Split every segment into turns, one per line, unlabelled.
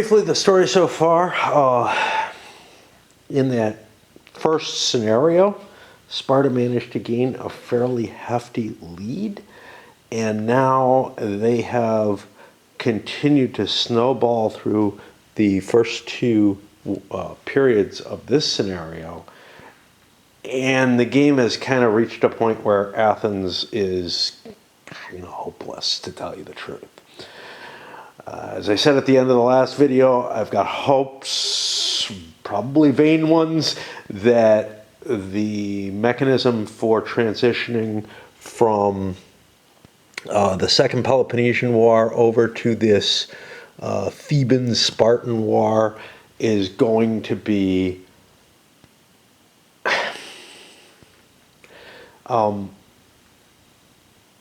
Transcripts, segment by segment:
Briefly, the story so far, in that first scenario, Sparta managed to gain a fairly hefty lead, and now they have continued to snowball through the first two periods of this scenario, and the game has kind of reached a point where Athens is kind of hopeless, to tell you the truth. As I said at the end of the last video, I've got hopes, probably vain ones, that the mechanism for transitioning from the Second Peloponnesian War over to this Theban-Spartan War is going to be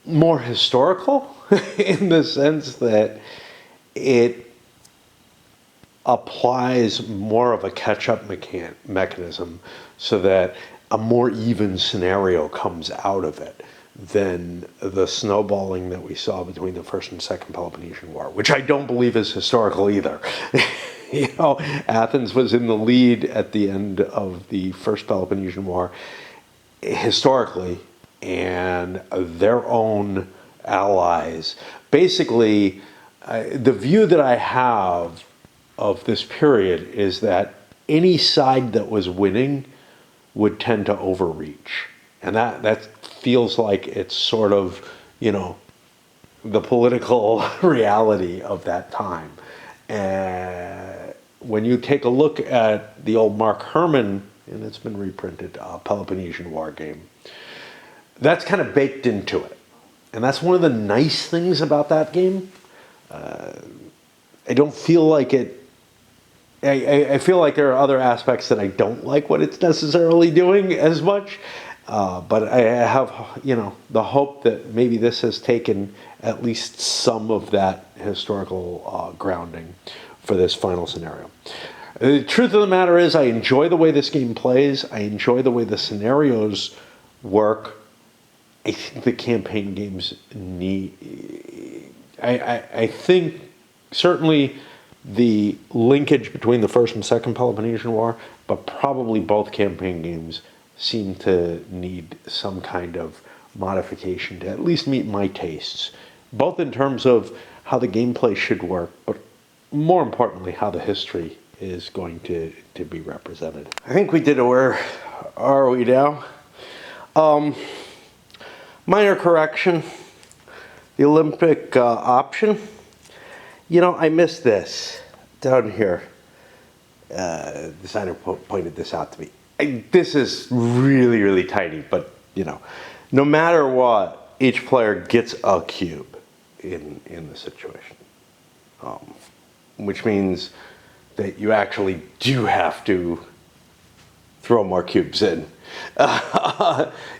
more historical in the sense that it applies more of a catch-up mechanism so that a more even scenario comes out of it than the snowballing that we saw between the First and Second Peloponnesian War, which I don't believe is historical either. You know, Athens was in the lead at the end of the First Peloponnesian War historically, and their own allies basically. The view that I have of this period is that any side that was winning would tend to overreach. And that feels like it's sort of, you know, the political reality of that time. And when you take a look at the old Mark Herman, and it's been reprinted, Peloponnesian War game, that's kind of baked into it. And that's one of the nice things about that game. I don't feel like it. I feel like there are other aspects that I don't like what it's necessarily doing as much, but I have, you know, the hope that maybe this has taken at least some of that historical grounding for this final scenario. The truth of the matter is, I enjoy the way this game plays. I enjoy the way the scenarios work. I think the campaign games need. I think certainly the linkage between the First and Second Peloponnesian War, but probably both campaign games seem to need some kind of modification to at least meet my tastes, both in terms of how the gameplay should work, but more importantly, how the history is going to be represented. I think we did it. Where are we now? Minor correction. The Olympic option, you know, I missed this down here. The designer pointed this out to me. This is really, really tiny, but, you know, no matter what, each player gets a cube in the situation, which means that you actually do have to throw more cubes in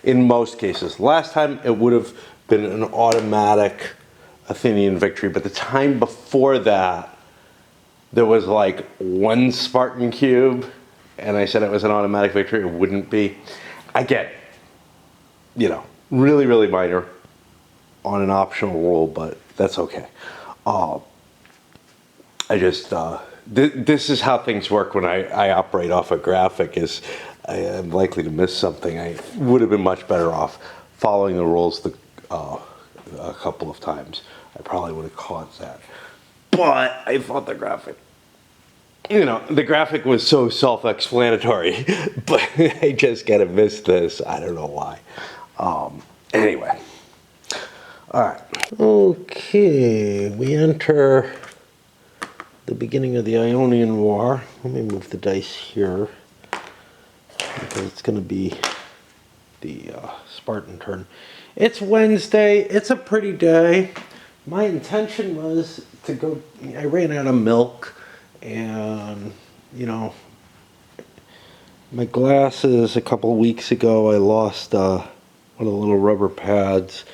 most cases. Last time it would have been an automatic Athenian victory, but the time before that there was like one Spartan cube, and I said it was an automatic victory. It wouldn't be. Again, you know, really, really minor on an optional rule, but that's okay. I just this is how things work when I operate off a graphic. Is I am likely to miss something. I would have been much better off following the rules a couple of times. I probably would have caught that. But I thought the graphic, you know, the graphic was so self-explanatory, but I just kind of missed this. I don't know why. Anyway. All right. Okay, we enter the beginning of the Ionian War. Let me move the dice here, because it's going to be the Spartan turn. It's Wednesday. It's a pretty day. My intention was to go. I ran out of milk, and, you know, my glasses a couple of weeks ago, I lost one of the little rubber pads,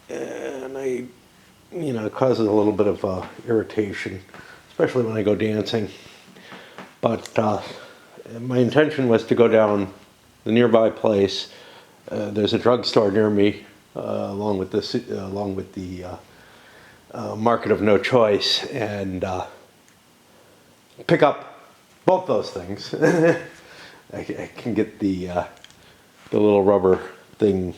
and it causes a little bit of irritation, especially when I go dancing. But my intention was to go down the nearby place. There's a drugstore near me, along with the market of no choice, and pick up both those things. I can get the little rubber thing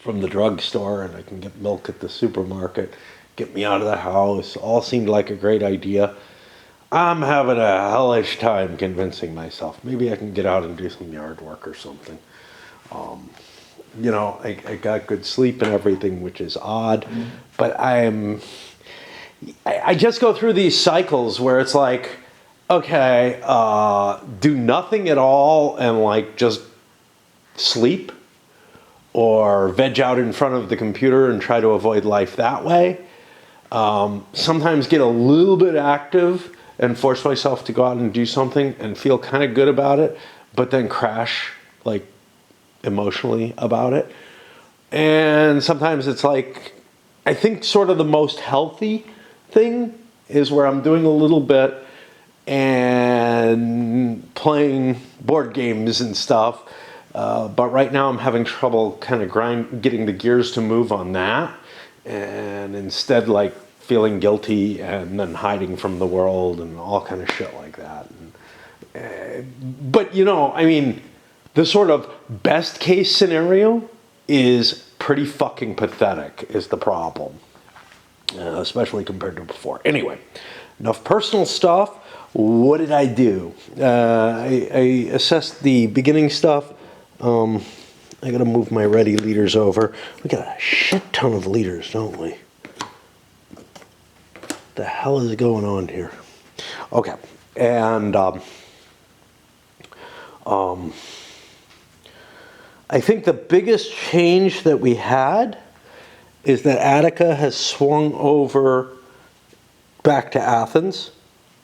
from the drugstore, and I can get milk at the supermarket, get me out of the house. All seemed like a great idea. I'm having a hellish time convincing myself. Maybe I can get out and do some yard work or something. You know, I got good sleep and everything, which is odd, but I just go through these cycles where it's like, okay, do nothing at all and like just sleep, or veg out in front of the computer and try to avoid life that way. Sometimes get a little bit active and force myself to go out and do something and feel kind of good about it, but then crash like emotionally about it. And sometimes it's like, I think sort of the most healthy thing is where I'm doing a little bit and playing board games and stuff. But right now I'm having trouble kind of getting the gears to move on that, and instead like feeling guilty and then hiding from the world and all kind of shit like that. But you know, I mean, the sort of best case scenario is pretty fucking pathetic is the problem, especially compared to before. Anyway, enough personal stuff. What did I do? I assessed the beginning stuff. I gotta move my ready liters over. We got a shit ton of liters, don't we? What the hell is going on here? Okay, and I think the biggest change that we had is that Attica has swung over back to Athens,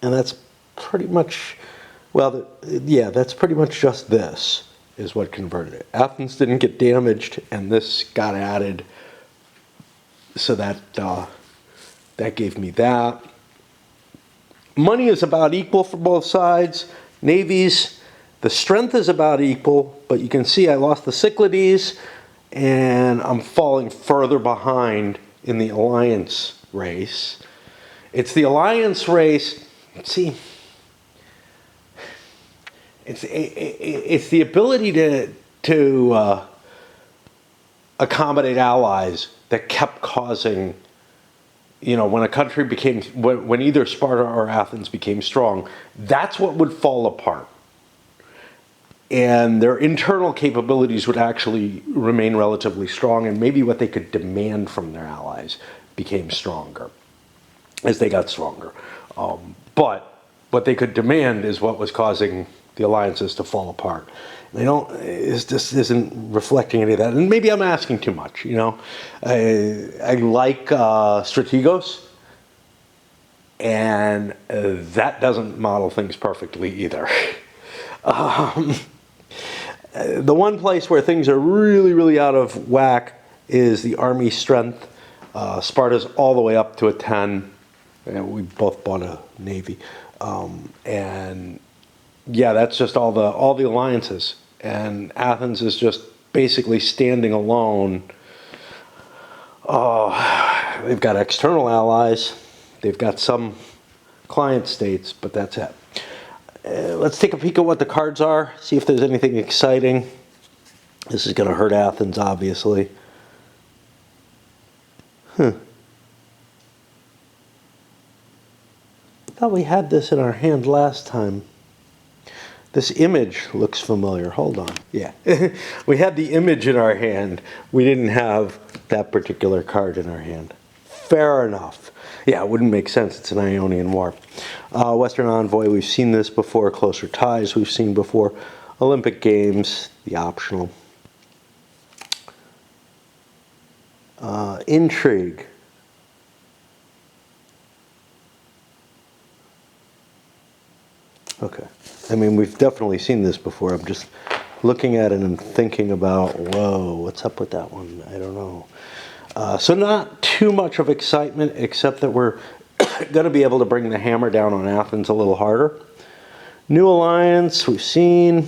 and that's pretty much, well, yeah, that's pretty much just this is what converted it. Athens didn't get damaged, and this got added, so that that gave me that. Money is about equal for both sides. Navies, the strength is about equal, but you can see I lost the Cyclades, and I'm falling further behind in the alliance race. It's the alliance race, see, it's the ability to accommodate allies that kept causing, you know, when a country became, when either Sparta or Athens became strong, that's what would fall apart. And their internal capabilities would actually remain relatively strong, and maybe what they could demand from their allies became stronger as they got stronger. But what they could demand is what was causing the alliances to fall apart. They don't, it just isn't reflecting any of that. And maybe I'm asking too much, you know. I like strategos, and that doesn't model things perfectly either. The one place where things are really, really out of whack is the army strength. Sparta's all the way up to a 10. We both bought a navy. And yeah, that's just all the alliances. And Athens is just basically standing alone. They've got external allies. They've got some client states, but that's it. Let's take a peek at what the cards are, see if there's anything exciting. This is going to hurt Athens, obviously. I thought we had this in our hand last time. This image looks familiar. Hold on. Yeah. We had the image in our hand. We didn't have that particular card in our hand. Fair enough. Yeah, it wouldn't make sense. It's an Ionian War. Western Envoy, we've seen this before. Closer Ties, we've seen before. Olympic Games, the optional. Intrigue. Okay. I mean, we've definitely seen this before. I'm just looking at it and thinking about, whoa, what's up with that one? I don't know. So not too much of excitement, except that we're going to be able to bring the hammer down on Athens a little harder. New Alliance, we've seen.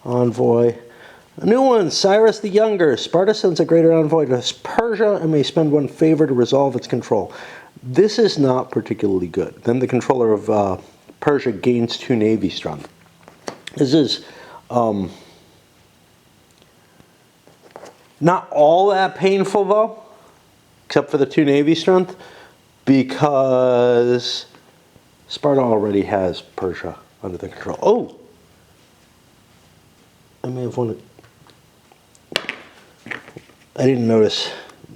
Envoy. A new one, Cyrus the Younger. Sparta sends a greater envoy to Persia and may spend one favor to resolve its control. This is not particularly good. Then the controller of Persia gains 2 navy strength. This is not all that painful though, except for the 2 navy strength, because Sparta already has Persia under the control. Oh! I may have wanted... I didn't notice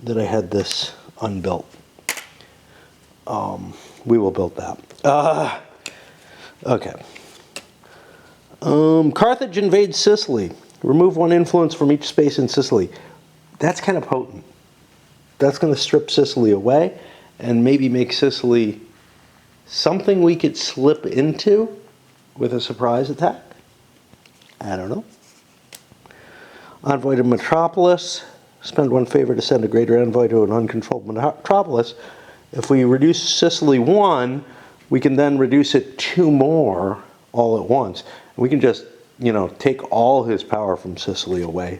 that I had this unbuilt. We will build that. Okay. Carthage invades Sicily. Remove 1 influence from each space in Sicily. That's kind of potent. That's going to strip Sicily away and maybe make Sicily something we could slip into with a surprise attack. I don't know. Envoy to Metropolis. Spend 1 favor to send a greater envoy to an uncontrolled metropolis. If we reduce Sicily 1, we can then reduce it 2 more all at once. We can just, you know, take all his power from Sicily away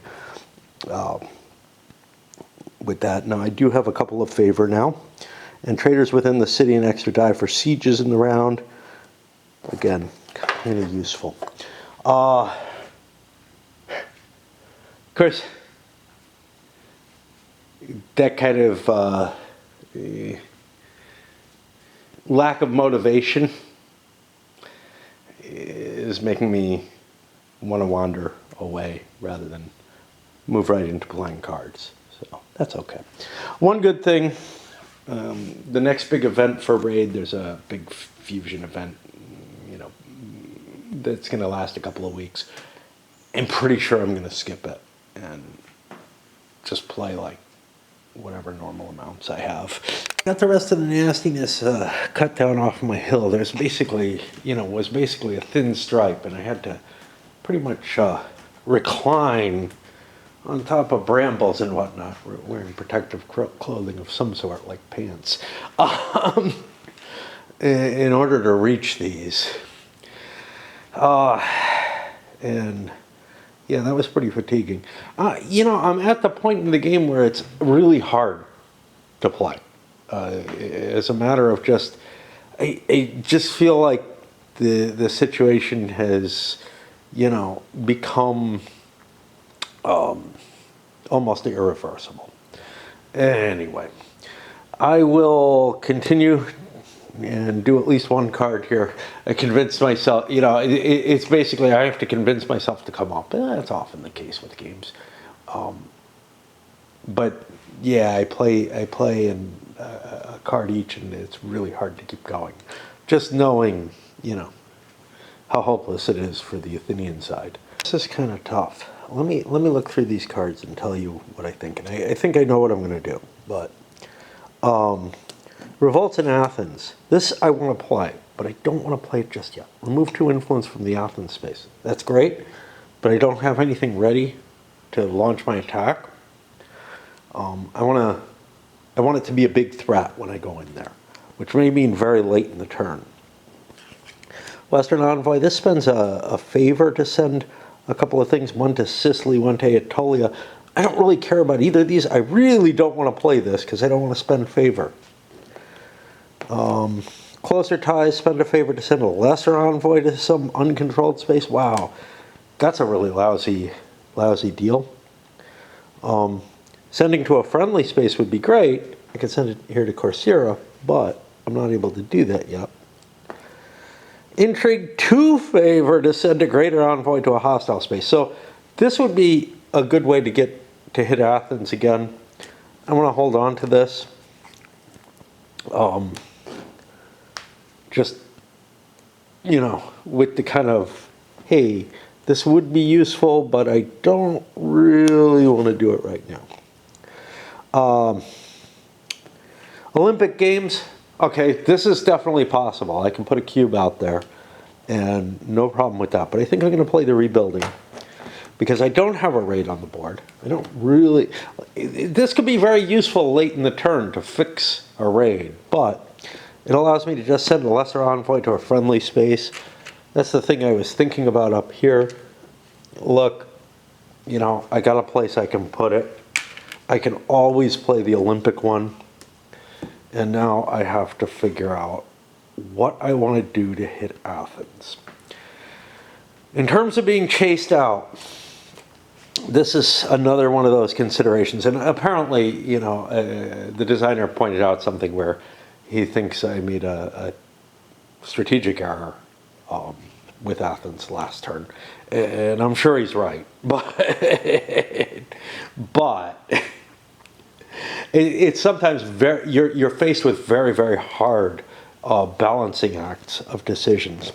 with that. Now, I do have a couple of favor now. And traders within the city an extra die for sieges in the round. Again, kind of useful. Of course, that kind of lack of motivation is making me want to wander away rather than move right into playing cards. So that's okay. One good thing, the next big event for Raid, there's a big fusion event, you know, that's going to last a couple of weeks. I'm pretty sure I'm going to skip it and just play like whatever normal amounts I have. Got the rest of the nastiness cut down off my hill. There's basically, you know, was basically a thin stripe, and I had to pretty much recline on top of brambles and whatnot, wearing protective clothing of some sort, like pants, in order to reach these. And yeah, that was pretty fatiguing. You know, I'm at the point in the game where it's really hard to play. As a matter of just, I just feel like the situation has, you know, become almost irreversible. Anyway, I will continue and do at least 1 card here. I convince myself, you know, it's basically I have to convince myself to come up. That's often the case with games. But yeah, I play in a card each, and it's really hard to keep going. Just knowing, you know, how hopeless it is for the Athenian side. This is kind of tough. Let me look through these cards and tell you what I think. And I think I know what I'm going to do. But Revolts in Athens. This I want to play, but I don't want to play it just yet. Remove 2 influence from the Athens space. That's great, but I don't have anything ready to launch my attack. I want it to be a big threat when I go in there, which may mean very late in the turn. Western Envoy. This spends a favor to send a couple of things, 1 to Sicily, 1 to Aetolia. I don't really care about either of these. I really don't want to play this because I don't want to spend favor. Closer Ties, spend a favor to send a lesser envoy to some uncontrolled space. Wow, that's a really lousy deal. Sending to a friendly space would be great. I could send it here to Corcyra, but I'm not able to do that yet. Intrigue 2 favor to send a greater envoy to a hostile space. So this would be a good way to get to hit Athens again. I want to hold on to this. Just, you know, with the kind of, hey, this would be useful, but I don't really want to do it right now. Olympic Games. Okay, this is definitely possible. I can put a cube out there and no problem with that. But I think I'm going to play the rebuilding because I don't have a raid on the board. I don't really... This could be very useful late in the turn to fix a raid, but it allows me to just send a lesser envoy to a friendly space. That's the thing I was thinking about up here. Look, you know, I got a place I can put it. I can always play the Olympic one. And now I have to figure out what I want to do to hit Athens. In terms of being chased out, this is another one of those considerations. And apparently, the designer pointed out something where he thinks I made a strategic error with Athens last turn. And I'm sure he's right. But it's sometimes you're faced with very, very hard balancing acts of decisions.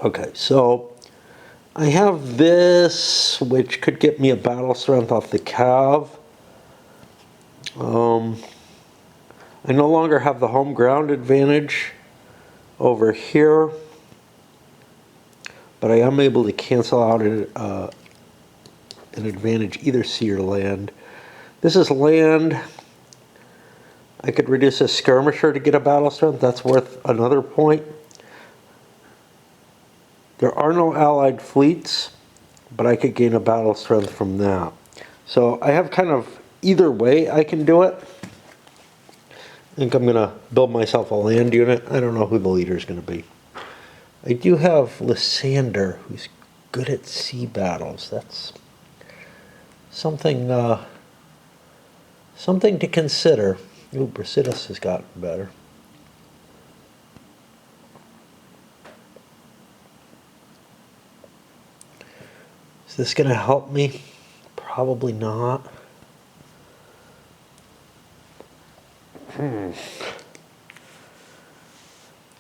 Okay, so I have this, which could get me a battle strength off the cav. I no longer have the home ground advantage over here, but I am able to cancel out an advantage, either sea or land. This is land. I could reduce a skirmisher to get a battle strength. That's worth another point. There are no allied fleets, but I could gain a battle strength from that. So I have kind of either way I can do it. I think I'm going to build myself a land unit. I don't know who the leader is going to be. I do have Lysander, who's good at sea battles. That's something something to consider. Ooh, Brasidas has gotten better. Is this going to help me? Probably not.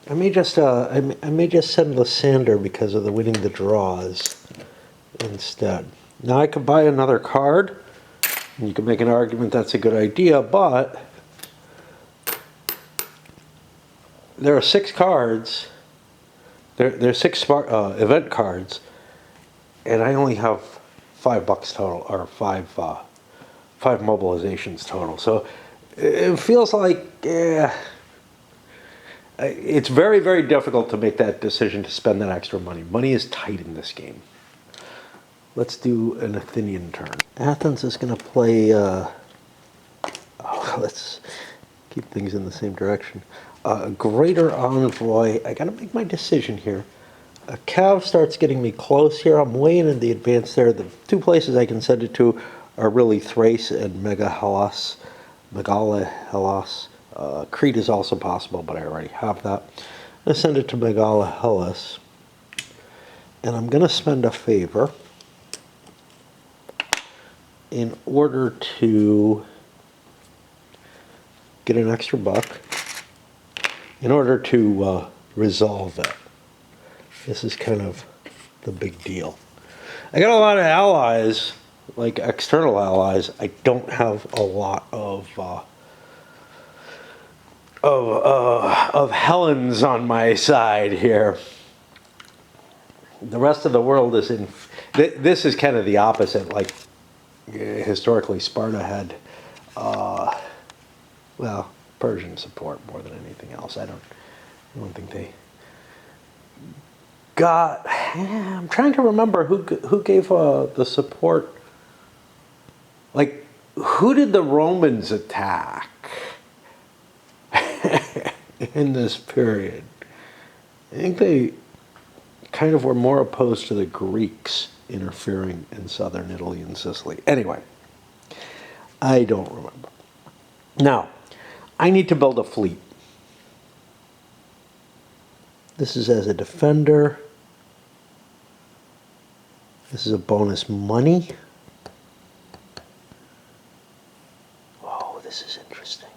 I may just send Lysander because of the winning the draws instead. Now I could buy another card, and you can make an argument that's a good idea, but there are 6 cards. There are 6 event cards, and I only have $5 total, or five mobilizations total. So it feels like it's very, very difficult to make that decision to spend that extra money. Money is tight in this game. Let's do an Athenian turn. Athens is going to play. Let's keep things in the same direction. A greater envoy. I got to make my decision here. A cav starts getting me close here. I'm way in the advance there. The 2 places I can send it to are really Thrace and Megala Hellas. Crete is also possible, but I already have that. I'm going to send it to Megala Hellas. And I'm going to spend a favor in order to get an extra buck, in order to resolve it. This is kind of the big deal. I got a lot of allies, like external allies. I don't have a lot of Helens on my side here. The rest of the world is in. This is kind of the opposite. Like historically, Sparta had, Persian support more than anything else. I don't think they got. I'm trying to remember who gave the support. Like, who did the Romans attack in this period? I think they kind of were more opposed to the Greeks interfering in southern Italy and Sicily. Anyway, I don't remember. Now, I need to build a fleet. This is as a defender. This is a bonus money. Oh, this is interesting.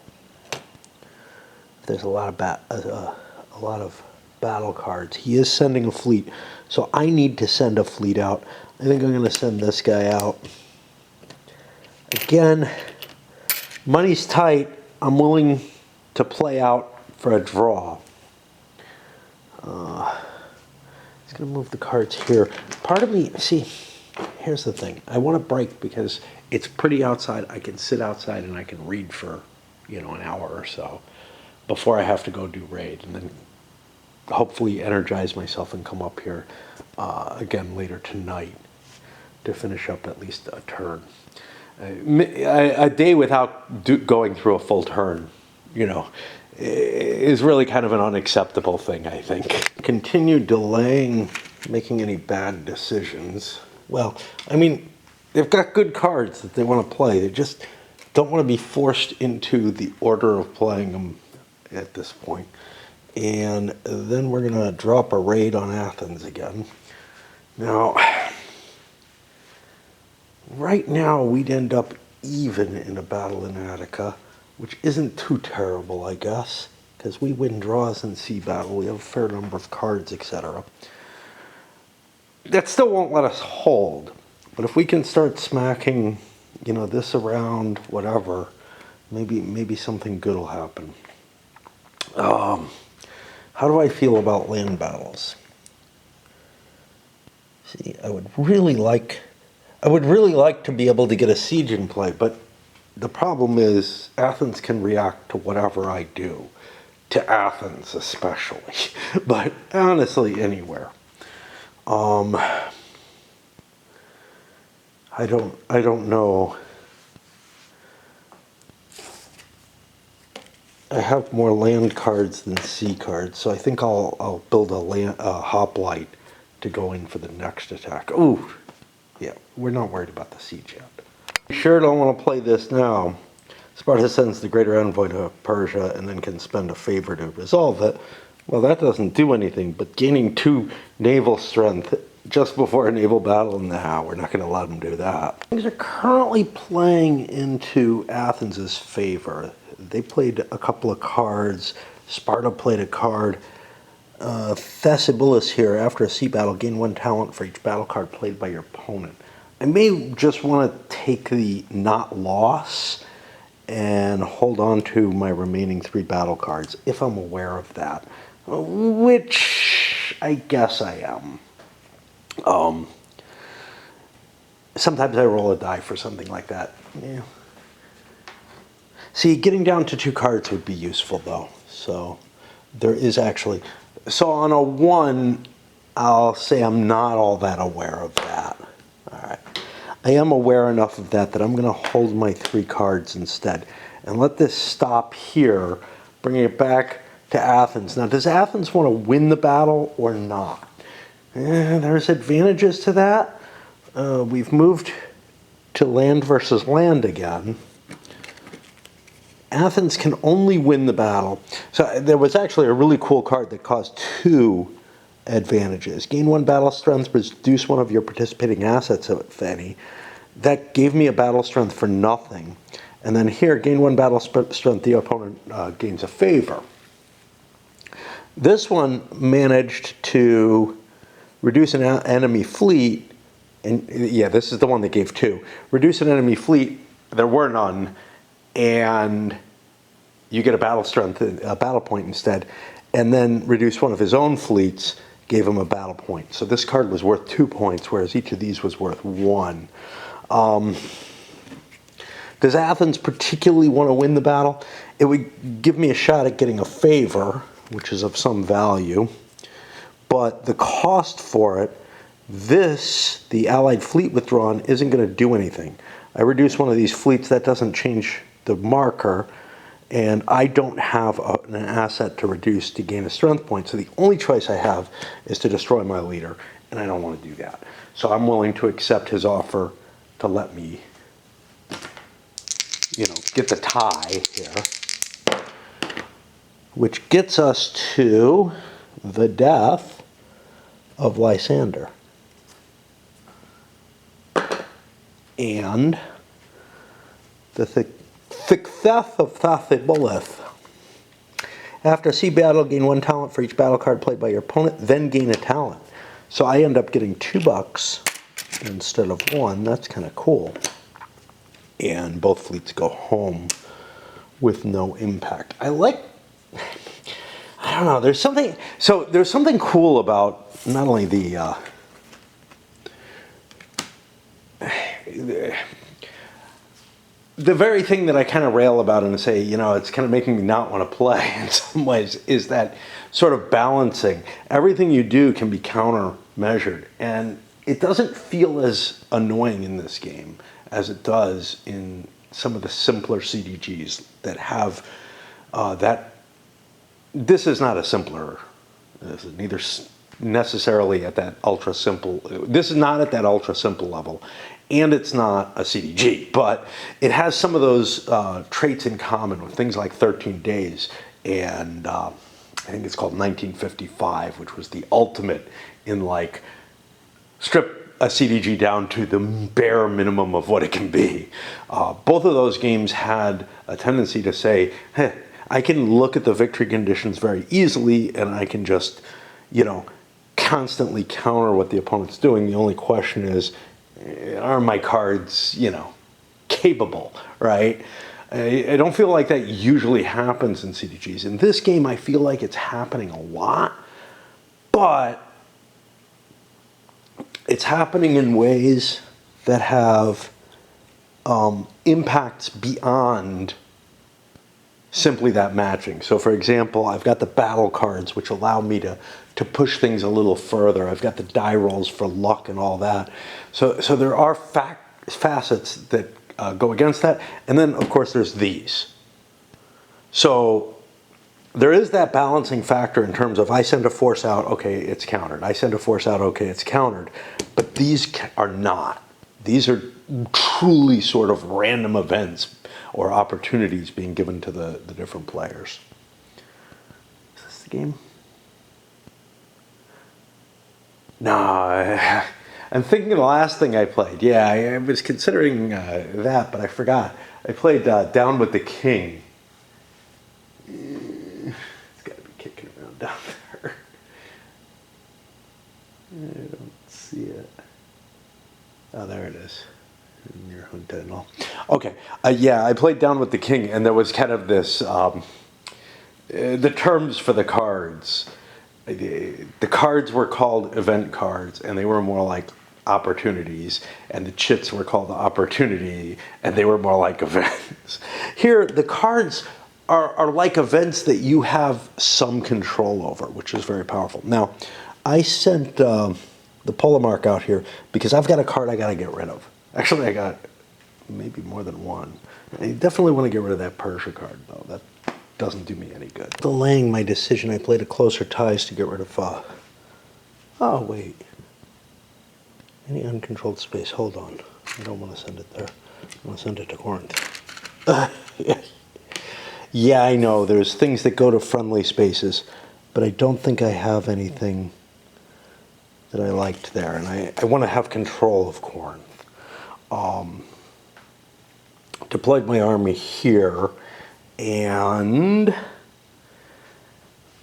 There's a lot of battle cards. He is sending a fleet, so I need to send a fleet out. I think I'm going to send this guy out. Again, money's tight. I'm willing to play out for a draw. He's going to move the cards here. Part of me, see, here's the thing. I want to break because it's pretty outside. I can sit outside and I can read for, an hour or so before I have to go do raid, and then hopefully energize myself and come up here again later tonight to finish up at least a turn. A day without going through a full turn, you know, is really kind of an unacceptable thing, I think. Continue delaying making any bad decisions. Well, I mean, they've got good cards that they want to play. They just don't want to be forced into the order of playing them at this point. And then we're going to drop a raid on Athens again. Now, right now we'd end up even in a battle in Attica, which isn't too terrible, I guess, because we win draws in sea battle. We have a fair number of cards, etc. That still won't let us hold. But if we can start smacking, you know, this around, whatever, maybe something good will happen. How do I feel about land battles? See, I would really like to be able to get a siege in play, but the problem is Athens can react to whatever I do, to Athens especially, but honestly anywhere. I don't know. I have more land cards than sea cards, so I think I'll build a hoplite to go in for the next attack. Ooh, yeah, we're not worried about the siege yet. You sure don't want to play this now. Sparta sends the greater envoy to Persia and then can spend a favor to resolve it. Well, that doesn't do anything, but gaining 2 naval strength just before a naval battle, nah, we're not going to let them do that. Things are currently playing into Athens' favor. They played a couple of cards. Sparta played a card. Thesibulus here, after a sea battle, gain 1 talent for each battle card played by your opponent. I may just want to take the not loss and hold on to my remaining 3 battle cards, if I'm aware of that, which I guess I am. Sometimes I roll a die for something like that. Yeah. See, getting down to 2 cards would be useful, though. So there is actually... So on a 1, I'll say I'm not all that aware of that. All right. I am aware enough of that that I'm going to hold my 3 cards instead. And let this stop here, bringing it back to Athens. Now, does Athens want to win the battle or not? There's advantages to that. We've moved to land versus land again. Athens can only win the battle. So there was actually a really cool card that caused 2 advantages. Gain 1 battle strength, reduce 1 of your participating assets, if any. That gave me a battle strength for nothing. And then here, gain 1 battle strength, the opponent gains a favor. This one managed to reduce an enemy fleet, and yeah, this is the one that gave 2. Reduce an enemy fleet, there were none, and you get a battle strength, a battle point instead, and then reduce 1 of his own fleets, gave him a battle point. So this card was worth 2 points, whereas each of these was worth 1. Does Athens particularly want to win the battle? It would give me a shot at getting a favor, which is of some value, but the cost for it, the Allied fleet withdrawn, isn't going to do anything. I reduce 1 of these fleets, that doesn't change the marker, and I don't have an asset to reduce to gain a strength point, so the only choice I have is to destroy my leader, and I don't want to do that. So I'm willing to accept his offer to let me, you know, get the tie here, which gets us to the death of Lysander. And the thick theft of Thesibulus. After a sea battle, gain 1 talent for each battle card played by your opponent, then gain a talent. So I end up getting $2 instead of 1. That's kind of cool. And both fleets go home with no impact. I don't know, there's something cool about not only the very thing that I kind of rail about and say, you know, it's kind of making me not want to play in some ways, is that sort of balancing. Everything you do can be counter-measured, and it doesn't feel as annoying in this game as it does in some of the simpler CDGs that have that. This is not a simpler. This is neither necessarily at that ultra simple. This is not at that ultra simple level, and it's not a CDG, but it has some of those traits in common with things like 13 Days and I think it's called 1955, which was the ultimate in like strip a CDG down to the bare minimum of what it can be. Both of those games had a tendency to say, hey, I can look at the victory conditions very easily and I can just, constantly counter what the opponent's doing. The only question is, are my cards, capable, right? I don't feel like that usually happens in CDGs. In this game, I feel like it's happening a lot, but it's happening in ways that have impacts beyond simply that matching. So for example, I've got the battle cards, which allow me to push things a little further. I've got the die rolls for luck and all that. So there are facets that go against that. And then, of course, there's these. So there is that balancing factor in terms of I send a force out, okay, it's countered. I send a force out, okay, it's countered. But these are not. These are truly sort of random events or opportunities being given to the different players. Is this the game? No, I'm thinking of the last thing I played. Yeah, I was considering that, but I forgot. I played Down with the King. It's got to be kicking around down there. I don't see it. Oh, there it is. Near Junta and all. Okay, yeah, I played Down with the King, and there was kind of this, the terms for the cards. The cards were called event cards, and they were more like opportunities, and the chits were called the opportunity, and they were more like events. Here, the cards are like events that you have some control over, which is very powerful. Now, I sent the Polemark out here because I've got a card I got to get rid of. Actually, I got maybe more than one. I definitely want to get rid of that Persia card, though. That doesn't do me any good. Delaying my decision, I played a closer ties to get rid of... Oh, wait. Any uncontrolled space. Hold on. I don't want to send it there. I want to send it to Corinth. Yeah, I know. There's things that go to friendly spaces, but I don't think I have anything that I liked there. And I want to have control of Corinth. Deployed my army here, and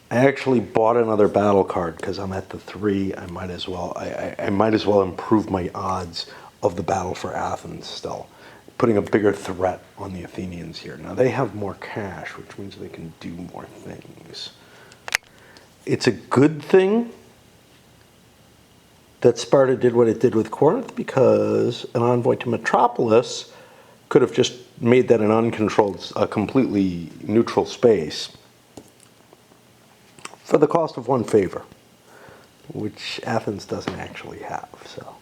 I actually bought another battle card because I'm at the 3. I might as well improve my odds of the battle for Athens still, putting a bigger threat on the Athenians here. Now they have more cash, which means they can do more things. It's a good thing that Sparta did what it did with Corinth, because an envoy to Metropolis could have just made that an uncontrolled, a completely neutral space for the cost of 1 favor, which Athens doesn't actually have, so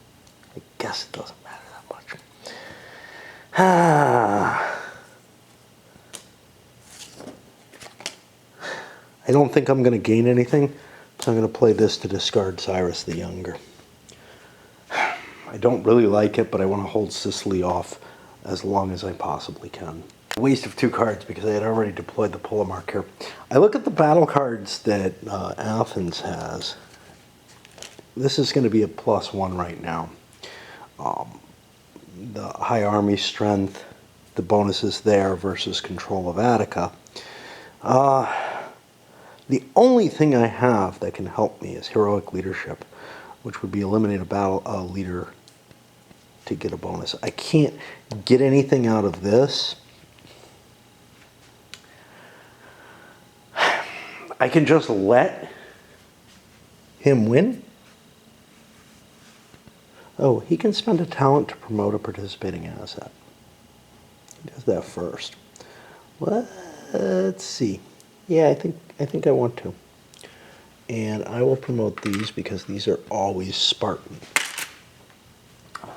I guess it doesn't matter that much. I don't think I'm going to gain anything, so I'm going to play this to discard Cyrus the Younger. I don't really like it, but I want to hold Sicily off as long as I possibly can. A waste of 2 cards because I had already deployed the Polemark here. I look at the battle cards that Athens has. This is going to be a +1 right now. The high army strength, the bonuses there versus control of Attica. The only thing I have that can help me is heroic leadership, which would be eliminate a battle leader to get a bonus. I can't get anything out of this. I can just let him win. Oh, he can spend a talent to promote a participating asset. He does that first. Let's see. Yeah, I think I want to. And I will promote these because these are always Spartan.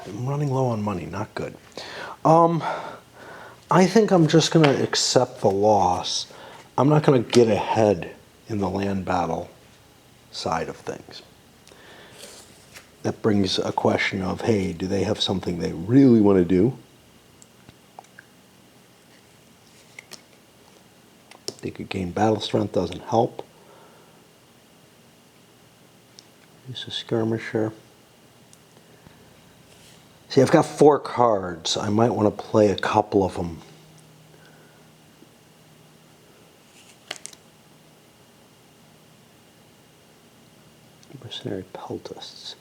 I'm running low on money, not good. I think I'm just going to accept the loss. I'm not going to get ahead in the land battle side of things. That brings a question of, hey, do they have something they really want to do? They could gain battle strength, doesn't help. Use a skirmisher. See, I've got 4 cards. I might want to play a couple of them. Mercenary peltists.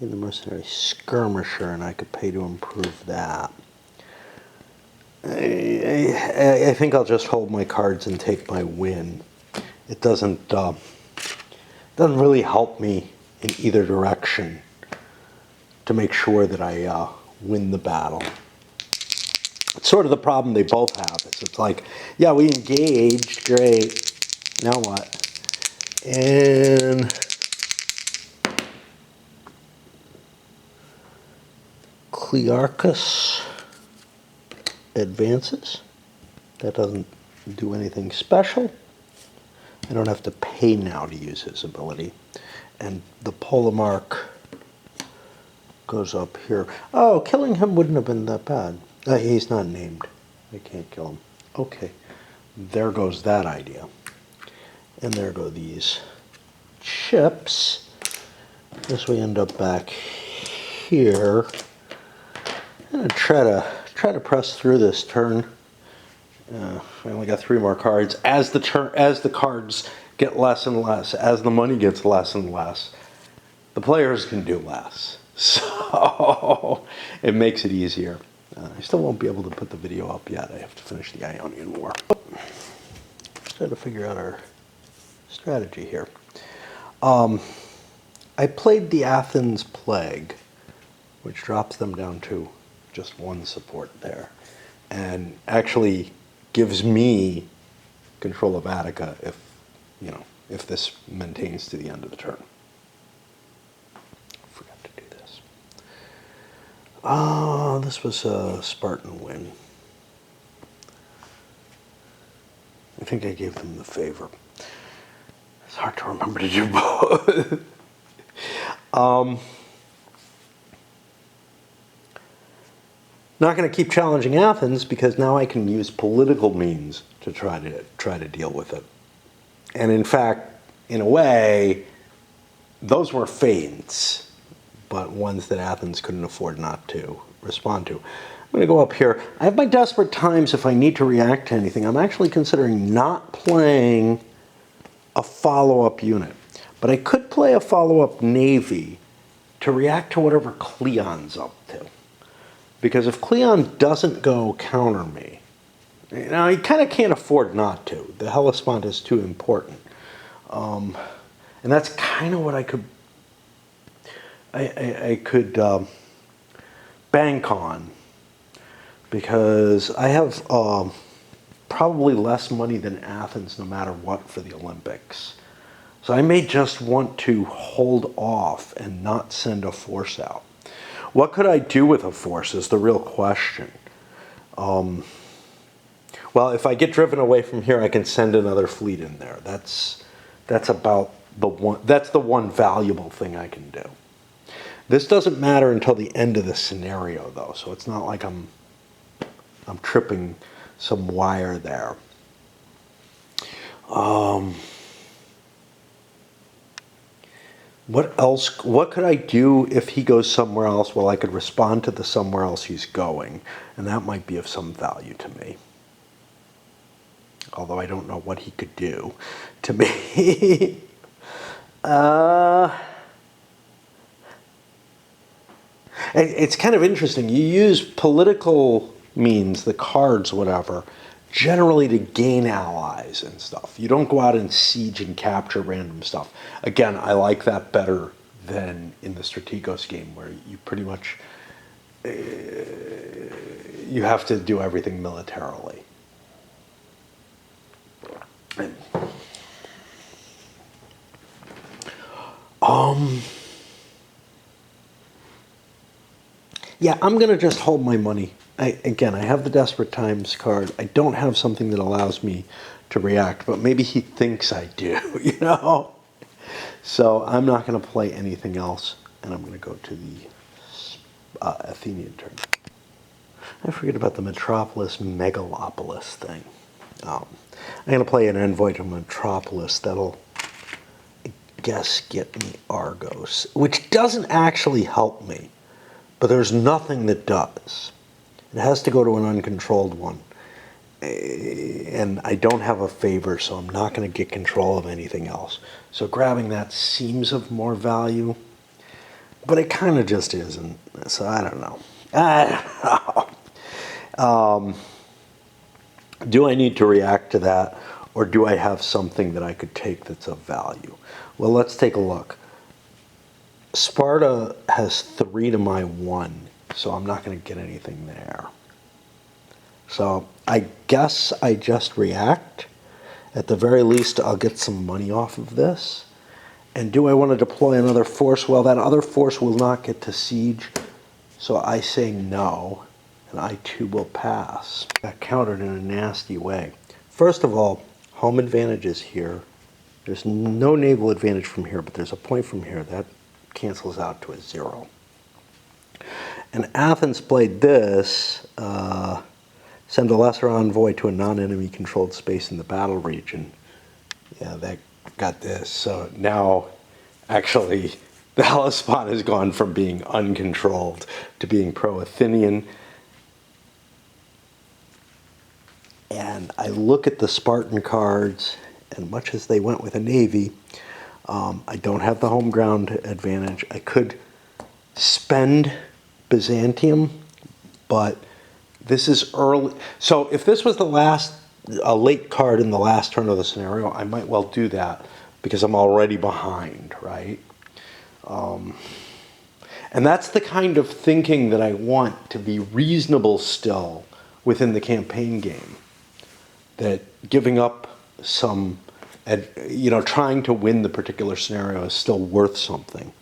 Get the mercenary skirmisher, and I could pay to improve that. I think I'll just hold my cards and take my win. It doesn't really help me in either direction to make sure that I win the battle. It's sort of the problem they both have. It's like, yeah, we engaged, great. Now what? And Clearchus advances. That doesn't do anything special. I don't have to pay now to use his ability. And the Polemarch goes up here. Oh, killing him wouldn't have been that bad. He's not named. I can't kill him. Okay. There goes that idea. And there go these chips. Guess we end up back here. I'm gonna try to press through this turn. I only got 3 more cards. As the cards get less and less, as the money gets less and less, the players can do less. So it makes it easier. I still won't be able to put the video up yet. I have to finish the Ionian War. Let's try to figure out our strategy here. I played the Athens Plague, which drops them down to just 1 support there, and actually gives me control of Attica if this maintains to the end of the turn. Forgot to do this. This was a Spartan win. I think I gave them the favor. It's hard to remember to do both. Not going to keep challenging Athens because now I can use political means to try to deal with it. And in fact, in a way, those were feints, but ones that Athens couldn't afford not to respond to. I'm going to go up here. I have my desperate times if I need to react to anything. I'm actually considering not playing a follow-up unit, but I could play a follow-up navy to react to whatever Cleon's up to. Because if Cleon doesn't go counter me, now he kind of can't afford not to. The Hellespont is too important. And that's kind of what I could bank on. Because I have probably less money than Athens no matter what for the Olympics. So I may just want to hold off and not send a force out. What could I do with a force is the real question. Well, if I get driven away from here, I can send another fleet in there. That's about the one. That's the one valuable thing I can do. This doesn't matter until the end of the scenario, though. So it's not like I'm tripping some wire there. What else? What could I do if he goes somewhere else? Well, I could respond to the somewhere else he's going, and that might be of some value to me. Although I don't know what he could do to me. It's kind of interesting. You use political means, the cards, whatever, generally to gain allies and stuff. You don't go out and siege and capture random stuff. Again, I like that better than in the Strategos game where you pretty much, you have to do everything militarily. Yeah, I'm going to just hold my money. Again, I have the Desperate Times card. I don't have something that allows me to react, but maybe he thinks I do, you know? So I'm not going to play anything else, and I'm going to go to the Athenian turn. I forget about the Metropolis Megalopolis thing. I'm going to play an envoy to Metropolis that'll, I guess, get me Argos, which doesn't actually help me, but there's nothing that does. It has to go to an uncontrolled one. And I don't have a favor, so I'm not going to get control of anything else. So grabbing that seems of more value, but it kind of just isn't. So I don't know. Do I need to react to that, or do I have something that I could take that's of value? Well, let's take a look. Sparta has 3 to my 1, so I'm not going to get anything there. So I guess I just react. At the very least, I'll get some money off of this. And do I want to deploy another force? Well, that other force will not get to siege, so I say no, and I too will pass. Got countered in a nasty way. First of all, home advantage is here. There's no naval advantage from here, but there's a point from here. That cancels out to a 0. And Athens played this, send a lesser envoy to a non-enemy controlled space in the battle region. Yeah, that got this. So now, actually, the Hellespont has gone from being uncontrolled to being pro-Athenian. And I look at the Spartan cards, and much as they went with a navy, I don't have the home ground advantage. I could spend Byzantium, but this is early. So if this was a late card in the last turn of the scenario, I might well do that because I'm already behind, right? And that's the kind of thinking that I want to be reasonable still within the campaign game. That giving up some, trying to win the particular scenario is still worth something.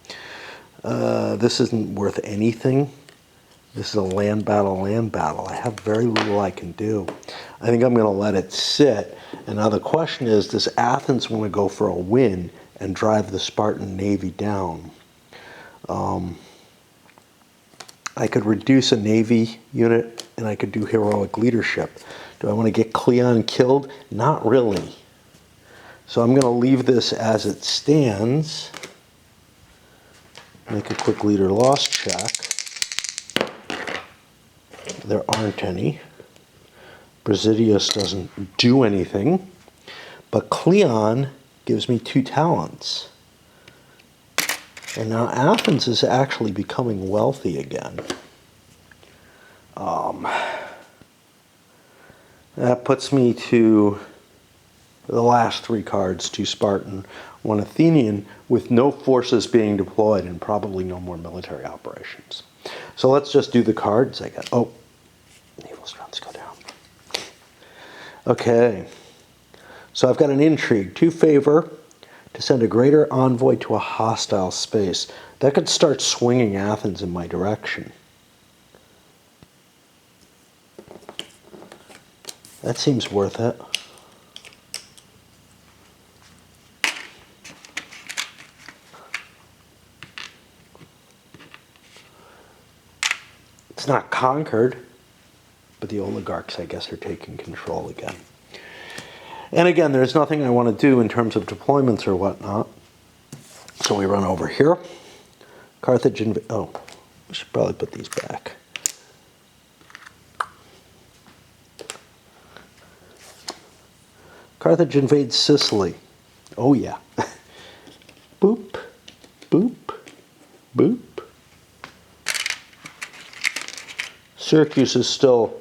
This isn't worth anything. This is a land battle. I have very little I can do. I think I'm going to let it sit. And now the question is, does Athens want to go for a win and drive the Spartan navy down? I could reduce a navy unit, and I could do heroic leadership. Do I want to get Cleon killed? Not really. So I'm going to leave this as it stands. Make a quick leader loss check. There aren't any. Brasidius doesn't do anything. But Cleon gives me 2 talents. And now Athens is actually becoming wealthy again. That puts me to the last 3 cards, 2 Spartan, 1 Athenian, with no forces being deployed and probably no more military operations. So let's just do the cards I got. Oh, naval strengths go down. Okay. So I've got an intrigue, 2 favor, to send a greater envoy to a hostile space. That could start swinging Athens in my direction. That seems worth it. It's not conquered, but the oligarchs, I guess, are taking control again. And again, there's nothing I want to do in terms of deployments or whatnot. So we run over here. Carthage oh, we should probably put these back. Carthage invades Sicily. Oh yeah. Boop, boop, boop. Syracuse is still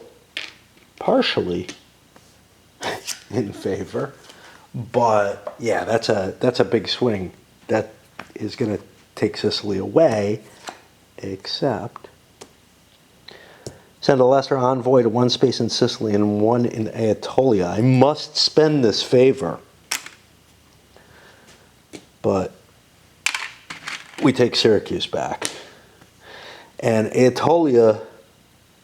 partially in favor, but yeah, that's a big swing. That is going to take Sicily away, except send a lesser envoy to 1 space in Sicily and 1 in Aetolia. I must spend this favor, but we take Syracuse back.
And Aetolia,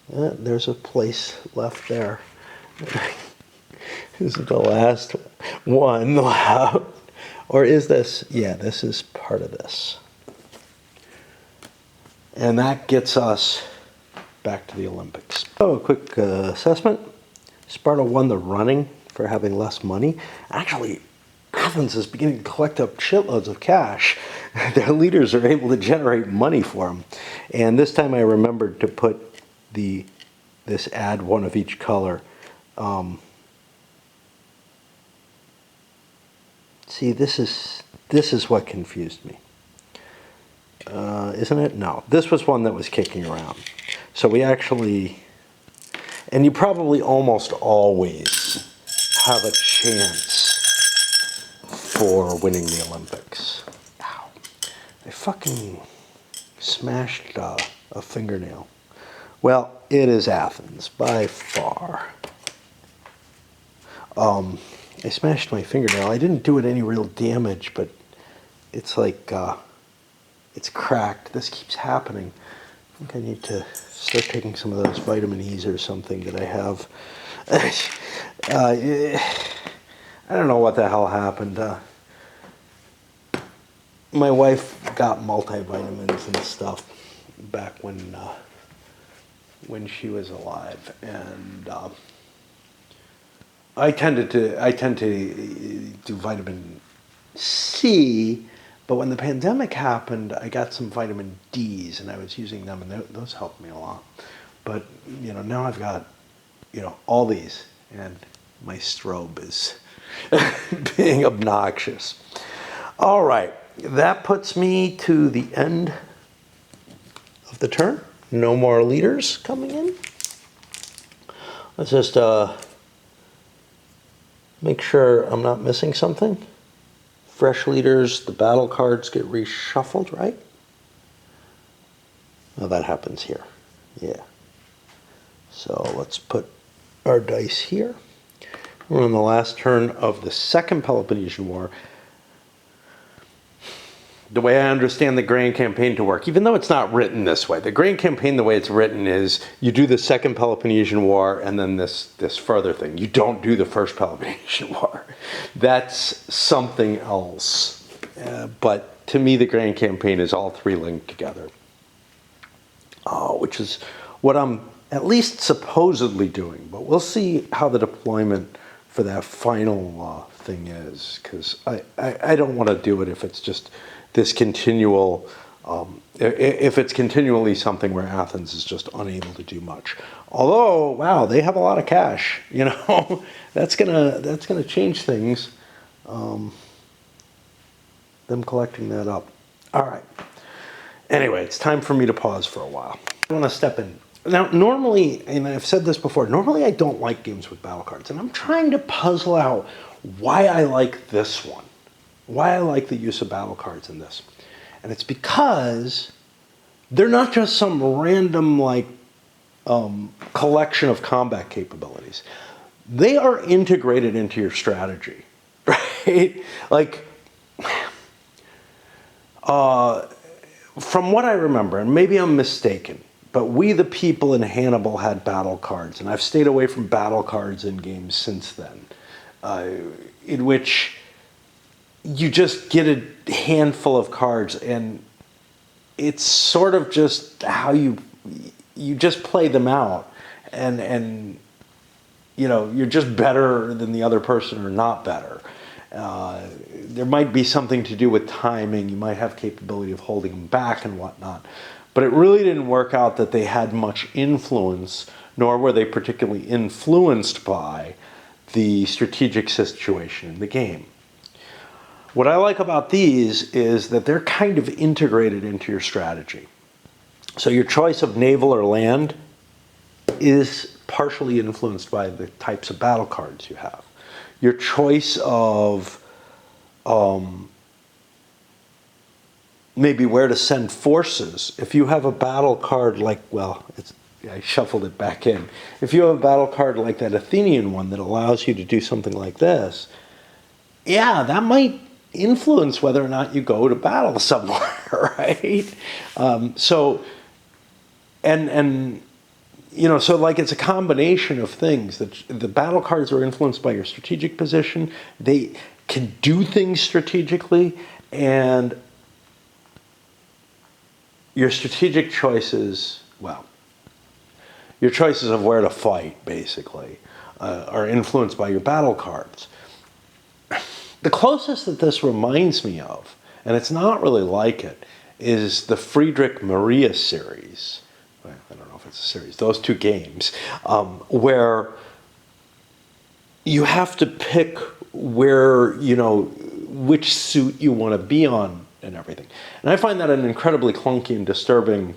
there's a place left there. This is the last one. Or is this? Yeah, this is part of this. And that gets us back to the Olympics. Oh, a quick assessment. Sparta won the running for having less money. Actually, Athens is beginning to collect up shitloads of cash. Their leaders are able to generate money for them. And this time I remembered to put this add one of each color. See, this is what confused me. Isn't it? No. This was one that was kicking around. So we actually, and you probably almost always have a chance for winning the Olympics. Ow. I fucking smashed a fingernail. Well, it is Athens, by far. I smashed my fingernail. I didn't do it any real damage, but it's like, it's cracked. This keeps happening. I think I need to start taking some of those vitamin E's or something that I have. I don't know what the hell happened. My wife got multivitamins and stuff back when she was alive, and I tend to do vitamin C, but when the pandemic happened, I got some vitamin D's, and I was using them, and those helped me a lot. But now I've got all these, and my strobe is being obnoxious. All right, that puts me to the end of the turn. No more leaders coming in. Let's just make sure I'm not missing something. Fresh leaders, the battle cards get reshuffled, right? Well, that happens here. Yeah. So let's put our dice here. We're on the last turn of the Second Peloponnesian War. The way I understand the Grand Campaign to work, even though it's not written this way, the Grand Campaign, the way it's written is you do the Second Peloponnesian War and then this further thing. You don't do the First Peloponnesian War. That's something else. But to me, the Grand Campaign is all three linked together, which is what I'm at least supposedly doing. But we'll see how the deployment for that final thing is, because I don't want to do it if it's just this continual, if it's continually something where Athens is just unable to do much. Although, wow, they have a lot of cash. That's gonna change things. Them collecting that up. All right. Anyway, it's time for me to pause for a while. I want to step in. Now, normally, and I've said this before, normally I don't like games with battle cards, and I'm trying to puzzle out why I like this one. Why I like the use of battle cards in this. And it's because they're not just some random collection of combat capabilities. They are integrated into your strategy, right? From what I remember, and maybe I'm mistaken, but we the people in Hannibal had battle cards, and I've stayed away from battle cards in games since then, in which you just get a handful of cards, and it's sort of just how you just play them out, and you're just better than the other person or not better. There might be something to do with timing. You might have capability of holding them back and whatnot. But it really didn't work out that they had much influence, nor were they particularly influenced by the strategic situation in the game. What I like about these is that they're kind of integrated into your strategy. So your choice of naval or land is partially influenced by the types of battle cards you have. Your choice of maybe where to send forces. If you have a battle card like, I shuffled it back in. If you have a battle card like that Athenian one that allows you to do something like this, yeah, that might influence whether or not you go to battle somewhere, right? So And you know, so like it's a combination of things. That the battle cards are influenced by your strategic position. They can do things strategically, and your strategic choices, well, your choices of where to fight, basically, are influenced by your battle cards. The closest that this reminds me of, and it's not really like it, is the Friedrich Maria series. Well, I don't know if it's a series. Those two games, where you have to pick where, you know, which suit you want to be on and everything. And I find that an incredibly clunky and disturbing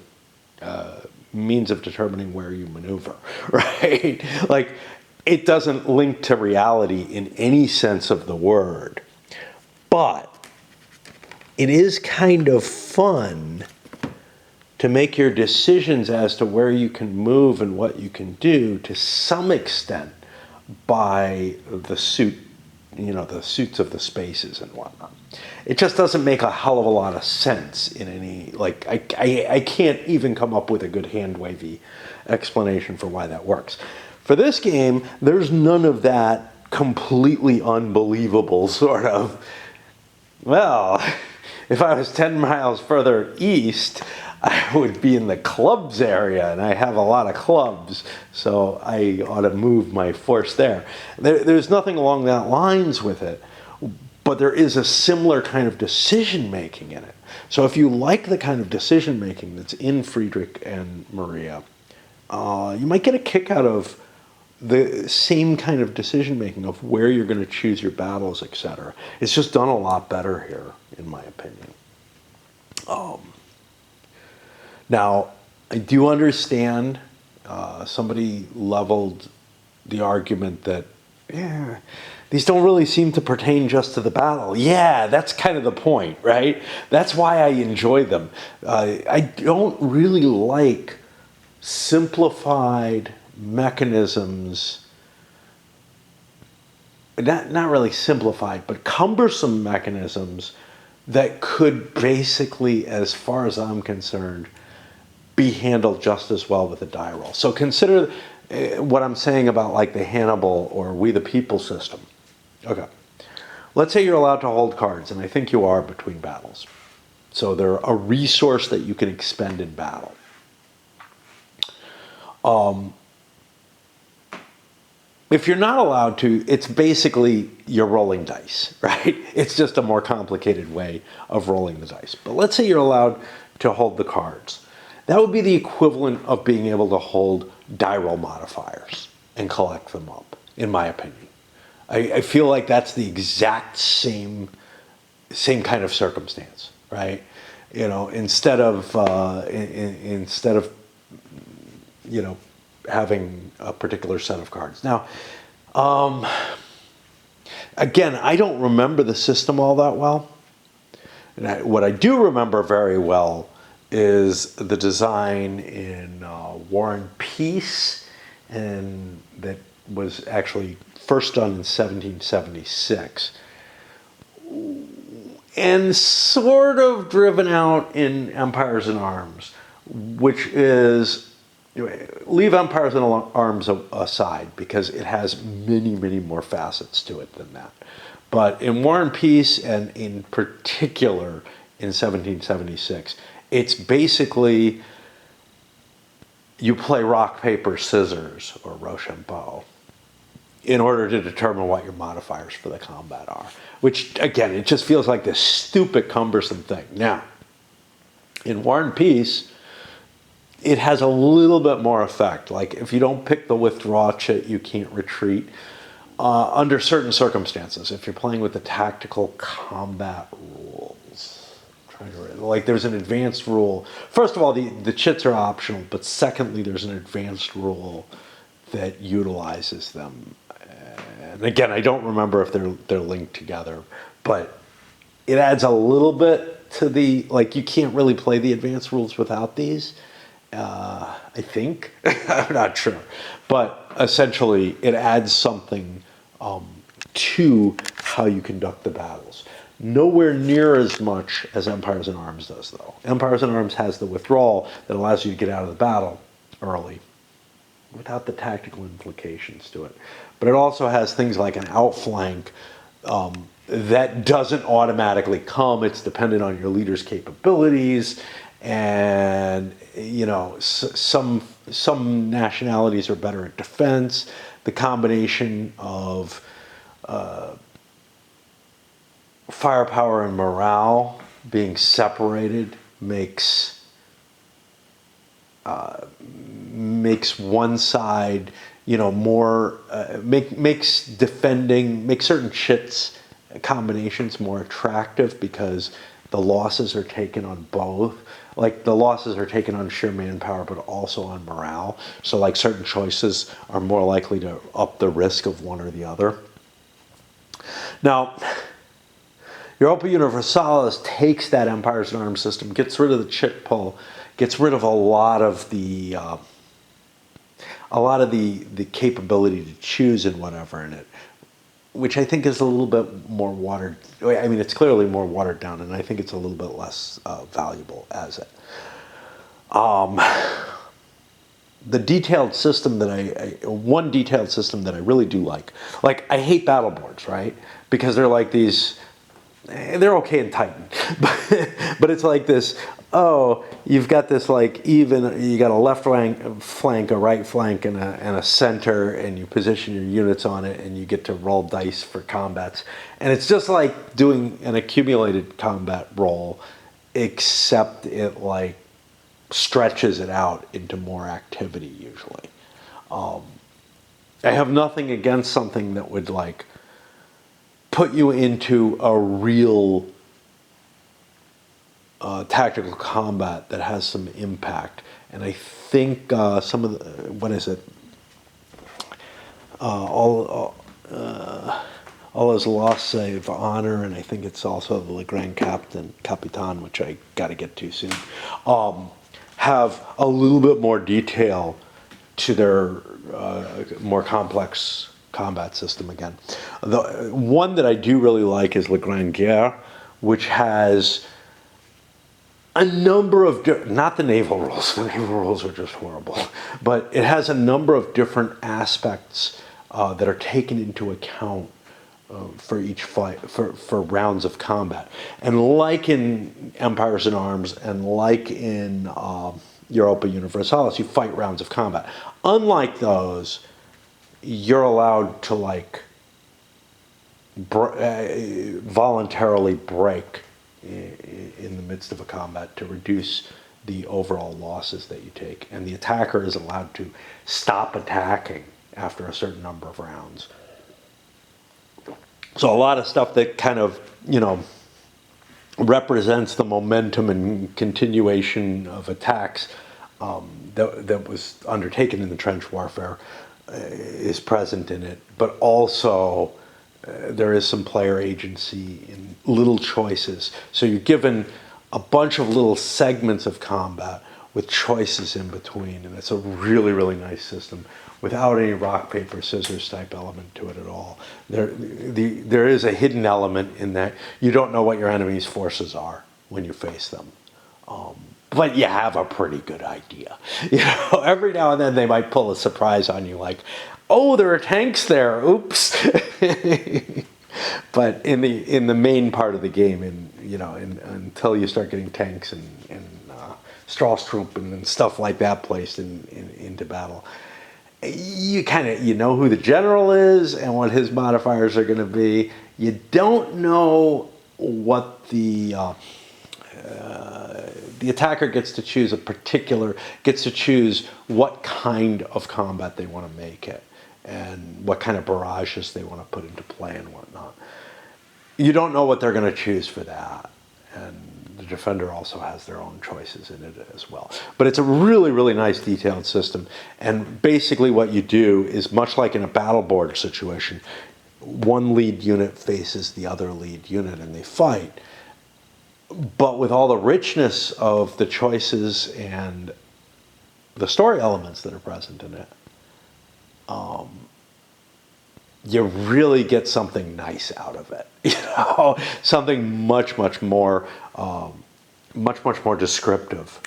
means of determining where you maneuver, right? Like, it doesn't link to reality in any sense of the word. But it is kind of fun to make your decisions as to where you can move and what you can do to some extent by the suit, you know, the suits of the spaces and whatnot. It just doesn't make a hell of a lot of sense in any, like, I can't even come up with a good hand-wavy explanation for why that works. For this game, there's none of that completely unbelievable sort of, well, if I was 10 miles further east, I would be in the clubs area, and I have a lot of clubs, so I ought to move my force there. There's nothing along that lines with it, but there is a similar kind of decision-making in it. So if you like the kind of decision-making that's in Friedrich and Maria, you might get a kick out of the same kind of decision-making of where you're going to choose your battles, etc. It's just done a lot better here, in my opinion. Now, I do understand somebody leveled the argument that, yeah, these don't really seem to pertain just to the battle. Yeah, that's kind of the point, right? That's why I enjoy them. I don't really like simplified mechanisms, not really simplified, but cumbersome mechanisms that could basically, as far as I'm concerned, be handled just as well with a die roll. So consider what I'm saying about like the Hannibal or We the People system. Okay. Let's say you're allowed to hold cards, and I think you are between battles. So they're a resource that you can expend in battle. If you're not allowed to, it's basically you're rolling dice, right? It's just a more complicated way of rolling the dice. But let's say you're allowed to hold the cards. That would be the equivalent of being able to hold die roll modifiers and collect them up, in my opinion. I feel like that's the exact same kind of circumstance, right? You know, instead of you know, having a particular set of cards. Now, again, I don't remember the system all that well. And what I do remember very well is the design in War and Peace, and that was actually first done in 1776. And sort of driven out in Empires in Arms, which is, leave Empires in Arms aside because it has many, many more facets to it than that. But in War and Peace, and in particular in 1776, it's basically you play rock, paper, scissors, or Rochambeau in order to determine what your modifiers for the combat are. Which, again, it just feels like this stupid, cumbersome thing. Now, in War and Peace, it has a little bit more effect. Like, if you don't pick the withdraw chit, you can't retreat. Under certain circumstances, if you're playing with the tactical combat rules. I'm trying to, like, there's an advanced rule. First of all, the chits are optional, but secondly, there's an advanced rule that utilizes them. And again, I don't remember if they're linked together, but it adds a little bit to the, like, you can't really play the advanced rules without these. I think. I'm not sure. But essentially, it adds something to how you conduct the battles. Nowhere near as much as Empires in Arms does, though. Empires in Arms has the withdrawal that allows you to get out of the battle early without the tactical implications to it. But it also has things like an outflank that doesn't automatically come. It's dependent on your leader's capabilities, and some nationalities are better at defense. The combination of firepower and morale being separated makes one side, more makes certain chits combinations more attractive because the losses are taken on both. Like the losses are taken on sheer manpower, but also on morale. So like certain choices are more likely to up the risk of one or the other. Now, Europa Universalis takes that Empires in Arms system, gets rid of the chit pull, gets rid of a lot of the capability to choose and whatever in it, which I think is a little bit more watered. I mean, it's clearly more watered down, and I think it's a little bit less valuable as it. The detailed system that one detailed system that I really do like I hate battle boards, right? Because they're like these. They're okay in Titan, but it's like this. Oh, you've got this you got a left flank, a right flank, and a center, and you position your units on it, and you get to roll dice for combats, and it's just like doing an accumulated combat roll, except it stretches it out into more activity usually. I have nothing against something that would put you into a real tactical combat that has some impact. And I think some of the, what is it? All is lost save honor, and I think it's also the Le Grand Capitan, which I got to get to soon, have a little bit more detail to their more complex combat system again. The one that I do really like is Le Grand Guerre, which has a number of not the naval rules. The naval rules are just horrible, but it has a number of different aspects that are taken into account for each fight, for rounds of combat. And like in Empires in Arms and like in Europa Universalis, you fight rounds of combat. Unlike those, you're allowed to voluntarily break in the midst of a combat to reduce the overall losses that you take, and the attacker is allowed to stop attacking after a certain number of rounds. So a lot of stuff that kind of represents the momentum and continuation of attacks that was undertaken in the trench warfare is present in it, but also there is some player agency in little choices. So you're given a bunch of little segments of combat with choices in between, and it's a really, really nice system without any rock, paper, scissors type element to it at all. There is a hidden element in that you don't know what your enemy's forces are when you face them. But you have a pretty good idea. Every now and then they might pull a surprise on you, oh, there are tanks there. Oops. But in the main part of the game, until you start getting tanks and Strausstroop and stuff like that placed into battle, you kind of know who the general is and what his modifiers are going to be. You don't know what the attacker gets to choose what kind of combat they want to make it and what kind of barrages they want to put into play and whatnot. You don't know what they're going to choose for that, and the defender also has their own choices in it as well. But it's a really, really nice detailed system, and basically what you do is much like in a battle board situation, one lead unit faces the other lead unit and they fight. But with all the richness of the choices and the story elements that are present in it, you really get something nice out of it. Something much more, much more descriptive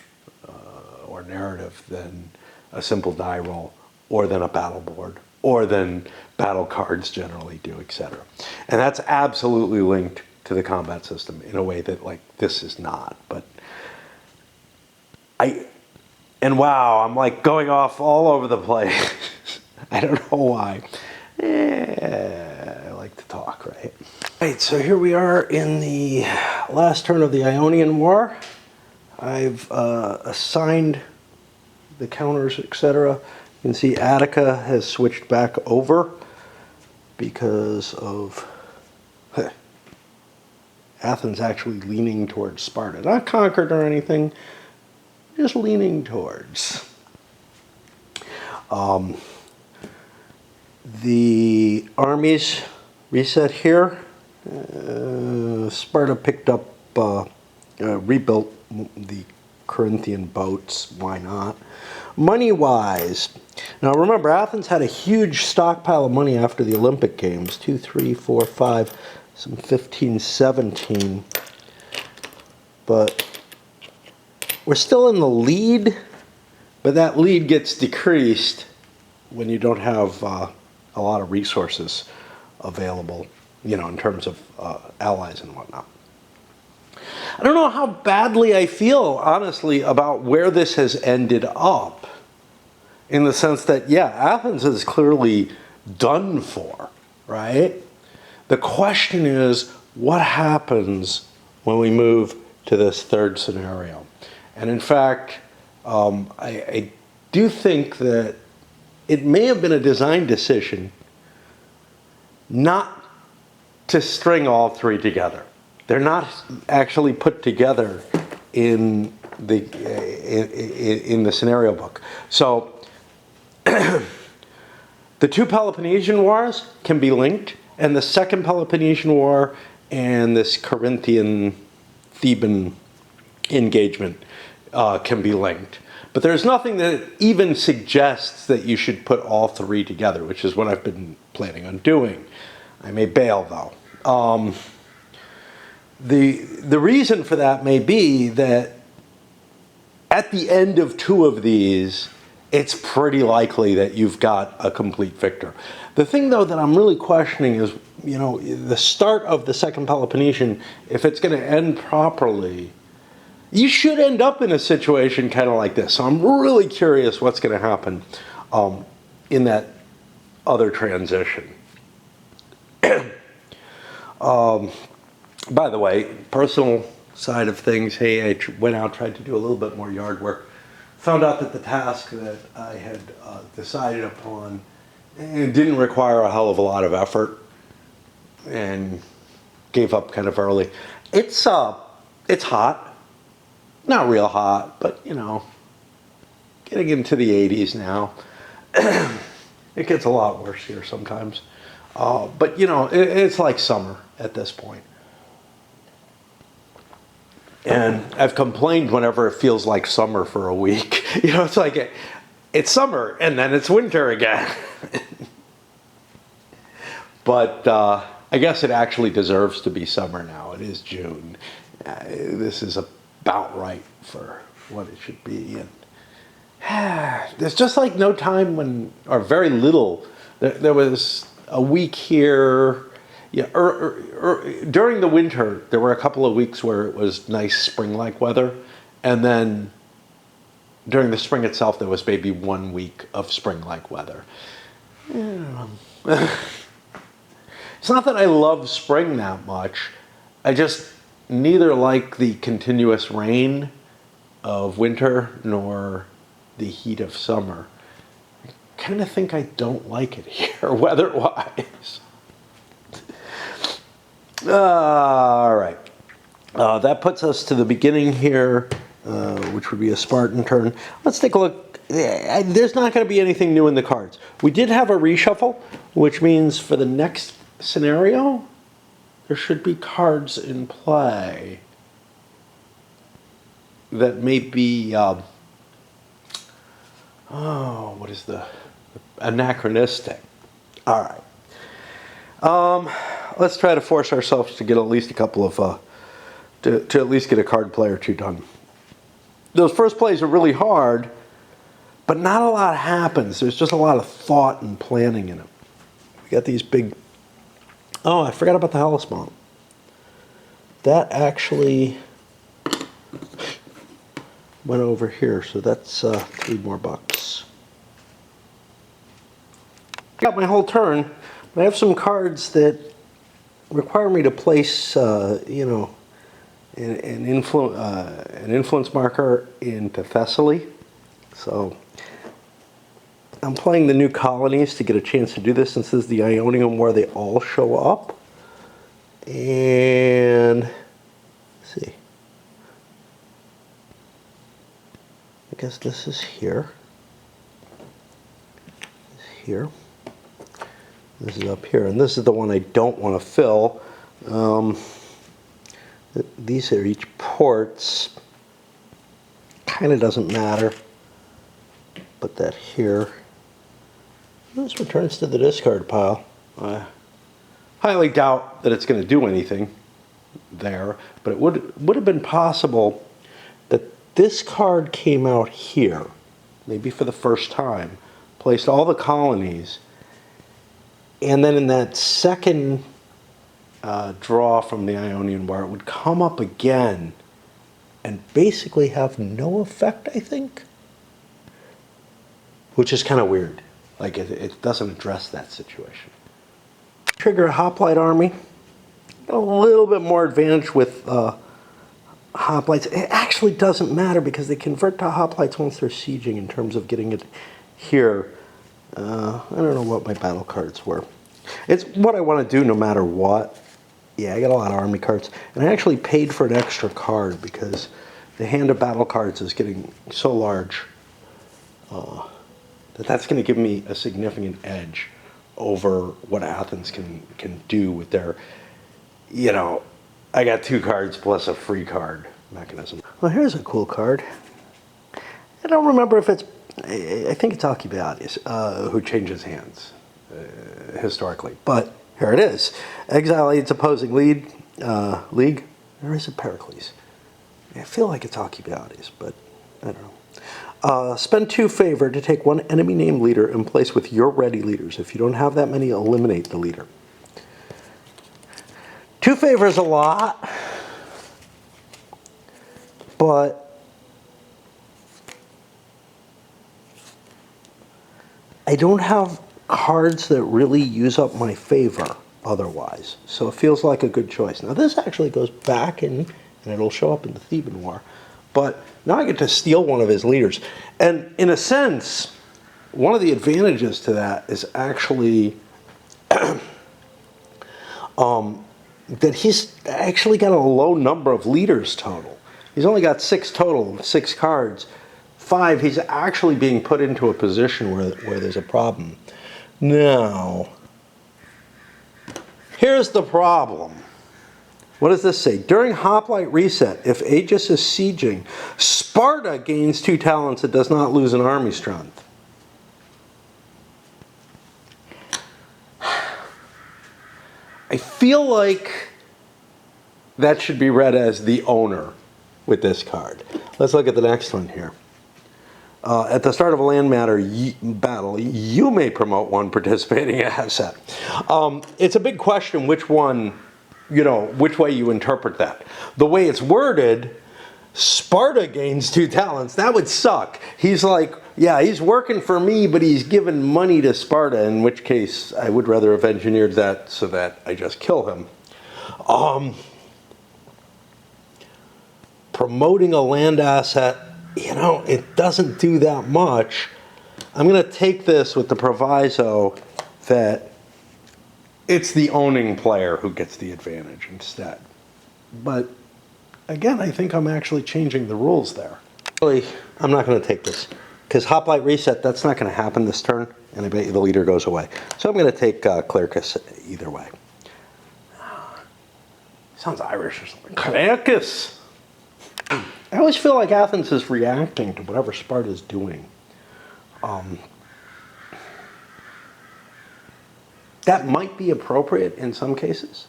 or narrative than a simple die roll, or than a battle board, or than battle cards generally do, etc. And that's absolutely linked to the combat system in a way that, like, this is not. But and wow, I'm like going off all over the place. I don't know why. I like to talk, right? Right, so here we are in the last turn of the Ionian War. I've assigned the counters, etc. You can see Attica has switched back over because of Athens actually leaning towards Sparta. Not conquered or anything, just leaning towards. The armies reset here. Sparta picked up, rebuilt the Corinthian boats. Why not? Money-wise, now remember, Athens had a huge stockpile of money after the Olympic Games. 2, 3, 4, 5, some 15, 17. But we're still in the lead, but that lead gets decreased when you don't have a lot of resources available, in terms of allies and whatnot. I don't know how badly I feel, honestly, about where this has ended up, in the sense that, yeah, Athens is clearly done for, right? The question is, what happens when we move to this third scenario? And in fact, I do think that it may have been a design decision not to string all three together. They're not actually put together in the scenario book. So the two Peloponnesian Wars can be linked, and the Second Peloponnesian War and this Corinthian Theban engagement can be linked. But there's nothing that even suggests that you should put all three together, which is what I've been planning on doing. I may bail, though. The reason for that may be that at the end of two of these, it's pretty likely that you've got a complete victor. The thing, though, that I'm really questioning is, the start of the Second Peloponnesian, if it's going to end properly, you should end up in a situation kind of like this. So I'm really curious what's going to happen in that other transition. By the way, personal side of things, hey, I went out, tried to do a little bit more yard work. Found out that the task that I had decided upon, it didn't require a hell of a lot of effort, and gave up kind of early. It's hot, not real hot, but getting into the 80s now. It gets a lot worse here sometimes, but it's like summer at this point. And I've complained whenever it feels like summer for a week. It's like it's summer and then it's winter again. But I guess it actually deserves to be summer now. It is June. This is about right for what it should be. And there's just like no time when, or very little. There was a week here. Yeah, during the winter, there were a couple of weeks where it was nice spring-like weather, and then during the spring itself, there was maybe 1 week of spring-like weather. It's not that I love spring that much. I just neither like the continuous rain of winter nor the heat of summer. I kind of think I don't like it here, weather-wise. All right. That puts us to the beginning here, which would be a Spartan turn. Let's take a look. There's not going to be anything new in the cards. We did have a reshuffle, which means for the next scenario, there should be cards in play that may be, what is the anachronistic? All right. Let's try to force ourselves to get at least a couple of, to at least get a card play or two done. Those first plays are really hard, but not a lot happens. There's just a lot of thought and planning in it. We got these big, oh, I forgot about the Hellespont. That actually went over here, so that's $3 more. Got my whole turn, but I have some cards that require me to place, you know, an influence marker into Thessaly. So I'm playing the new colonies to get a chance to do this, since this is the Ionian War. They all show up, and let's see. I guess this is here. Here. This is up here, and this is the one I don't want to fill. These are each ports. Kind of doesn't matter. Put that here. This returns to the discard pile. I highly doubt that it's going to do anything there, but it would have been possible that this card came out here, maybe for the first time, placed all the colonies, and then in that second draw from the Ionian War, it would come up again and basically have no effect, I think. Which is kind of weird. Like, it doesn't address that situation. Trigger a hoplite army. Got a little bit more advantage with hoplites. It actually doesn't matter because they convert to hoplites once they're sieging in terms of getting it here. I don't know what my battle cards were. It's what I want to do no matter what. Yeah, I got a lot of army cards. And I actually paid for an extra card because the hand of battle cards is getting so large that's going to give me a significant edge over what Athens can do with their, you know, I got 2 cards plus a free card mechanism. Well, here's a cool card. I don't remember if it's, I think it's Alcibiades, who changes hands historically. But here it is. Exile its opposing league. Or is it Pericles? I feel like it's Alcibiades, but I don't know. Spend 2 favor to take 1 enemy named leader in place with your ready leaders. If you don't have that many, eliminate the leader. 2 favor is a lot, but I don't have cards that really use up my favor otherwise, so it feels like a good choice. Now this actually goes back in, and it'll show up in the Theban War, but now I get to steal one of his leaders. And in a sense, one of the advantages to that is actually that he's actually got a low number of leaders total. He's only got 6 total, 6 cards. 5, he's actually being put into a position where there's a problem. Now, here's the problem. What does this say? During Hoplite Reset, if Aegis is sieging, Sparta gains 2 talents and does not lose an army strength. I feel like that should be read as the owner with this card. Let's look at the next one here. At the start of a land battle, you may promote 1 participating asset. It's a big question which one, you know, which way you interpret that. The way it's worded, Sparta gains 2 talents. That would suck. He's like, yeah, he's working for me, but he's giving money to Sparta, in which case I would rather have engineered that so that I just kill him. Promoting a land asset, you know, it doesn't do that much. I'm going to take this with the proviso that it's the owning player who gets the advantage instead. But again, I think I'm actually changing the rules there. Really, I'm not going to take this because Hoplite Reset, that's not going to happen this turn, and I bet you the leader goes away. So I'm going to take Clericus either way. Sounds Irish or something. Clericus! I always feel like Athens is reacting to whatever Sparta is doing. that might be appropriate in some cases.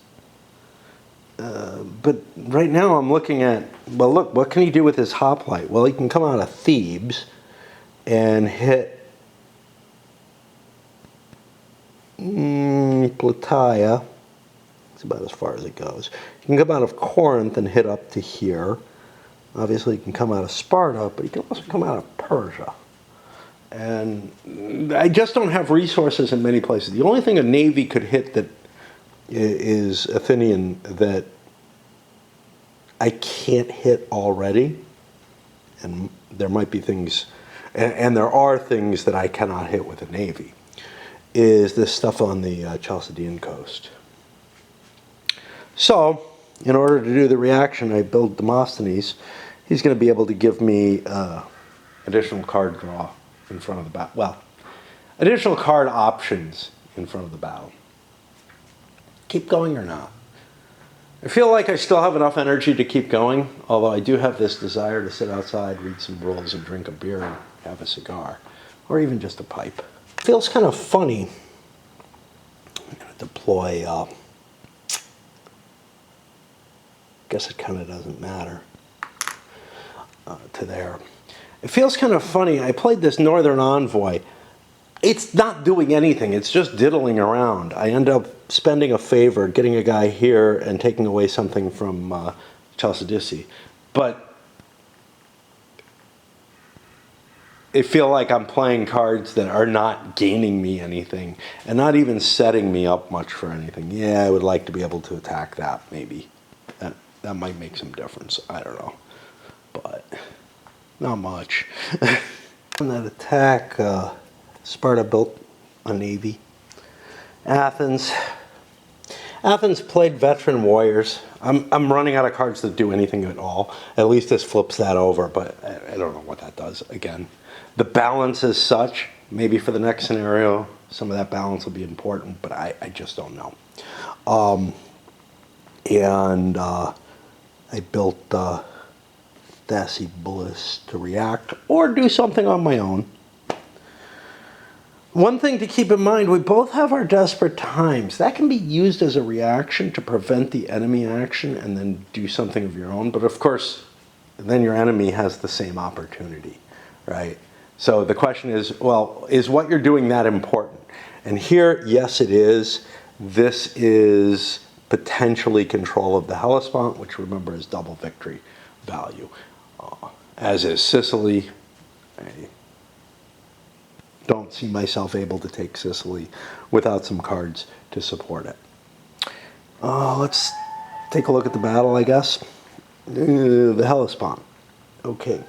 But right now I'm looking at, well, look, what can he do with his hoplite? Well, he can come out of Thebes and hit Plataea. That's about as far as it goes. He can come out of Corinth and hit up to here. Obviously, he can come out of Sparta, but he can also come out of Persia. And I just don't have resources in many places. The only thing a navy could hit that is Athenian that I can't hit already, and there might be things, and there are things that I cannot hit with a navy, is this stuff on the Chalcidian coast. So, in order to do the reaction, I build Demosthenes. He's going to be able to give me additional card draw in front of the battle. Well, additional card options in front of the battle. Keep going or not? I feel like I still have enough energy to keep going, although I do have this desire to sit outside, read some rules, and drink a beer and have a cigar, or even just a pipe. It feels kind of funny. I'm going to deploy, I guess it kind of doesn't matter, to there. It feels kind of funny. I played this Northern Envoy. It's not doing anything. It's just diddling around. I end up spending a favor, getting a guy here and taking away something from Chalcidice. But I feel like I'm playing cards that are not gaining me anything and not even setting me up much for anything. Yeah, I would like to be able to attack that, maybe. That might make some difference. I don't know. But not much. On that attack, Sparta built a navy. Athens played veteran warriors. I'm running out of cards that do anything at all. At least this flips that over, but I don't know what that does. Again, the balance is such. Maybe for the next scenario, some of that balance will be important, but I just don't know. I built Thasybulus to react or do something on my own. One thing to keep in mind, we both have our desperate times. That can be used as a reaction to prevent the enemy action and then do something of your own. But of course, then your enemy has the same opportunity, right? So the question is, well, is what you're doing that important? And here, yes, it is. This is potentially control of the Hellespont, which remember is double victory value. As is Sicily. I don't see myself able to take Sicily without some cards to support it. Let's take a look at the battle, I guess. The Hellespont. Okay.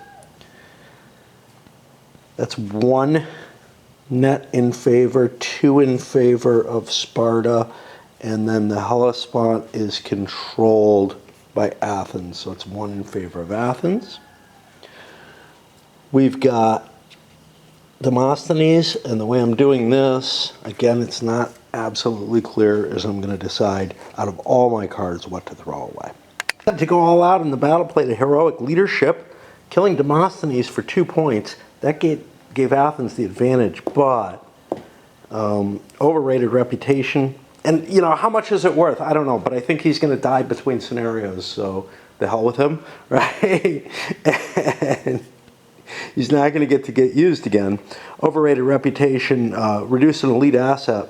That's 1 net in favor, 2 in favor of Sparta, and then the Hellespont is controlled by Athens, so it's 1 in favor of Athens. We've got Demosthenes, and the way I'm doing this, again, it's not absolutely clear as I'm going to decide out of all my cards what to throw away. To go all out in the battle, played a heroic leadership, killing Demosthenes for 2 points. That gave Athens the advantage, but overrated reputation. And, you know, how much is it worth? I don't know, but I think he's going to die between scenarios, so the hell with him, right? And he's not going to get used again. Overrated reputation, reduce an elite asset.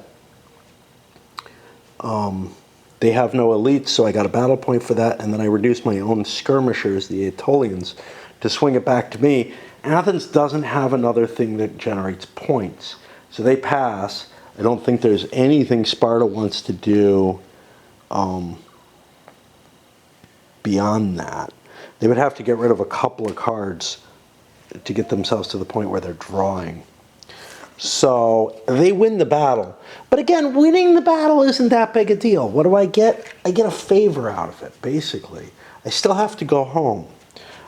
They have no elites, so I got a battle point for that, and then I reduced my own skirmishers, the Aetolians, to swing it back to me. Athens doesn't have another thing that generates points, so they pass. I don't think there's anything Sparta wants to do beyond that. They would have to get rid of a couple of cards to get themselves to the point where they're drawing. So they win the battle. But again, winning the battle isn't that big a deal. What do I get? I get a favor out of it, basically. I still have to go home.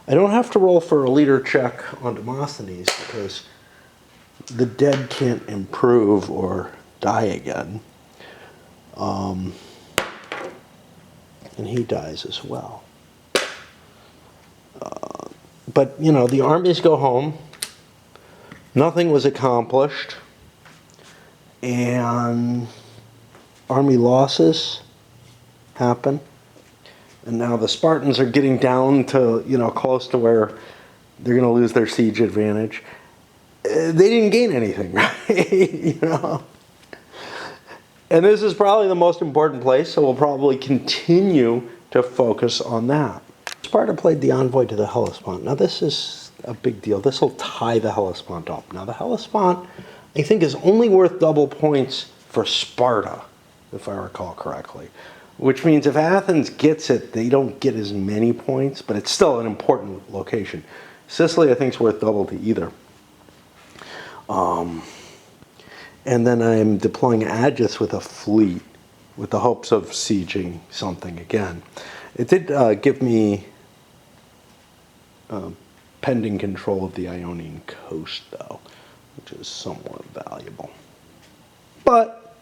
I don't have to roll for a leader check on Demosthenes because the dead can't improve or die again. And he dies as well. But, you know, the armies go home. Nothing was accomplished. And army losses happen. And now the Spartans are getting down to, close to where they're going to lose their siege advantage. They didn't gain anything, right? And this is probably the most important place, so we'll probably continue to focus on that. Sparta played the envoy to the Hellespont. Now this is a big deal. This will tie the Hellespont up. Now the Hellespont, I think, is only worth double points for Sparta, if I recall correctly. Which means if Athens gets it, they don't get as many points, but it's still an important location. Sicily, I think, is worth double to either. And then I'm deploying Agis with a fleet with the hopes of sieging something again. It did give me pending control of the Ionian coast, though, which is somewhat valuable. But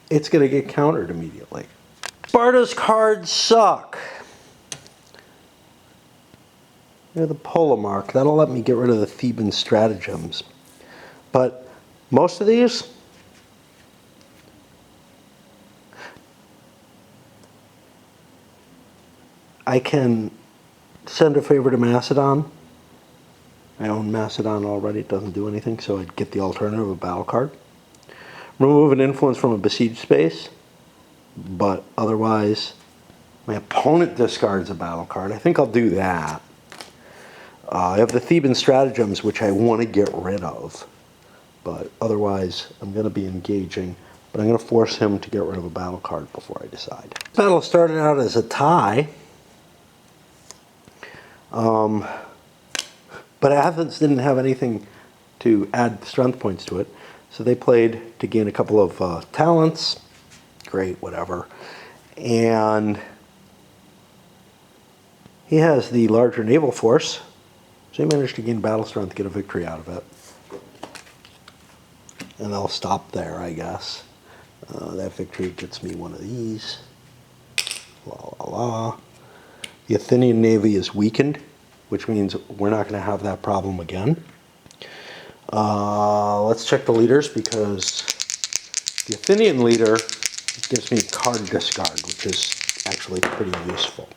it's going to get countered immediately. Sparta's cards suck. They're the Polemarch. That'll let me get rid of the Theban stratagems. But most of these, I can send a favor to Macedon. I own Macedon already. It doesn't do anything, so I'd get the alternative of a battle card. Remove an influence from a besieged space, but otherwise my opponent discards a battle card. I think I'll do that. I have the Theban stratagems, which I want to get rid of, but otherwise I'm going to be engaging, but I'm going to force him to get rid of a battle card before I decide. This battle started out as a tie. But Athens didn't have anything to add strength points to it, so they played to gain a couple of talents. Great, whatever. And he has the larger naval force, so he managed to gain battle strength, get a victory out of it. And I'll stop there, I guess. That victory gets me one of these. La la la. The Athenian navy is weakened, which means we're not going to have that problem again. Let's check the leaders, because the Athenian leader gives me card discard, which is actually pretty useful.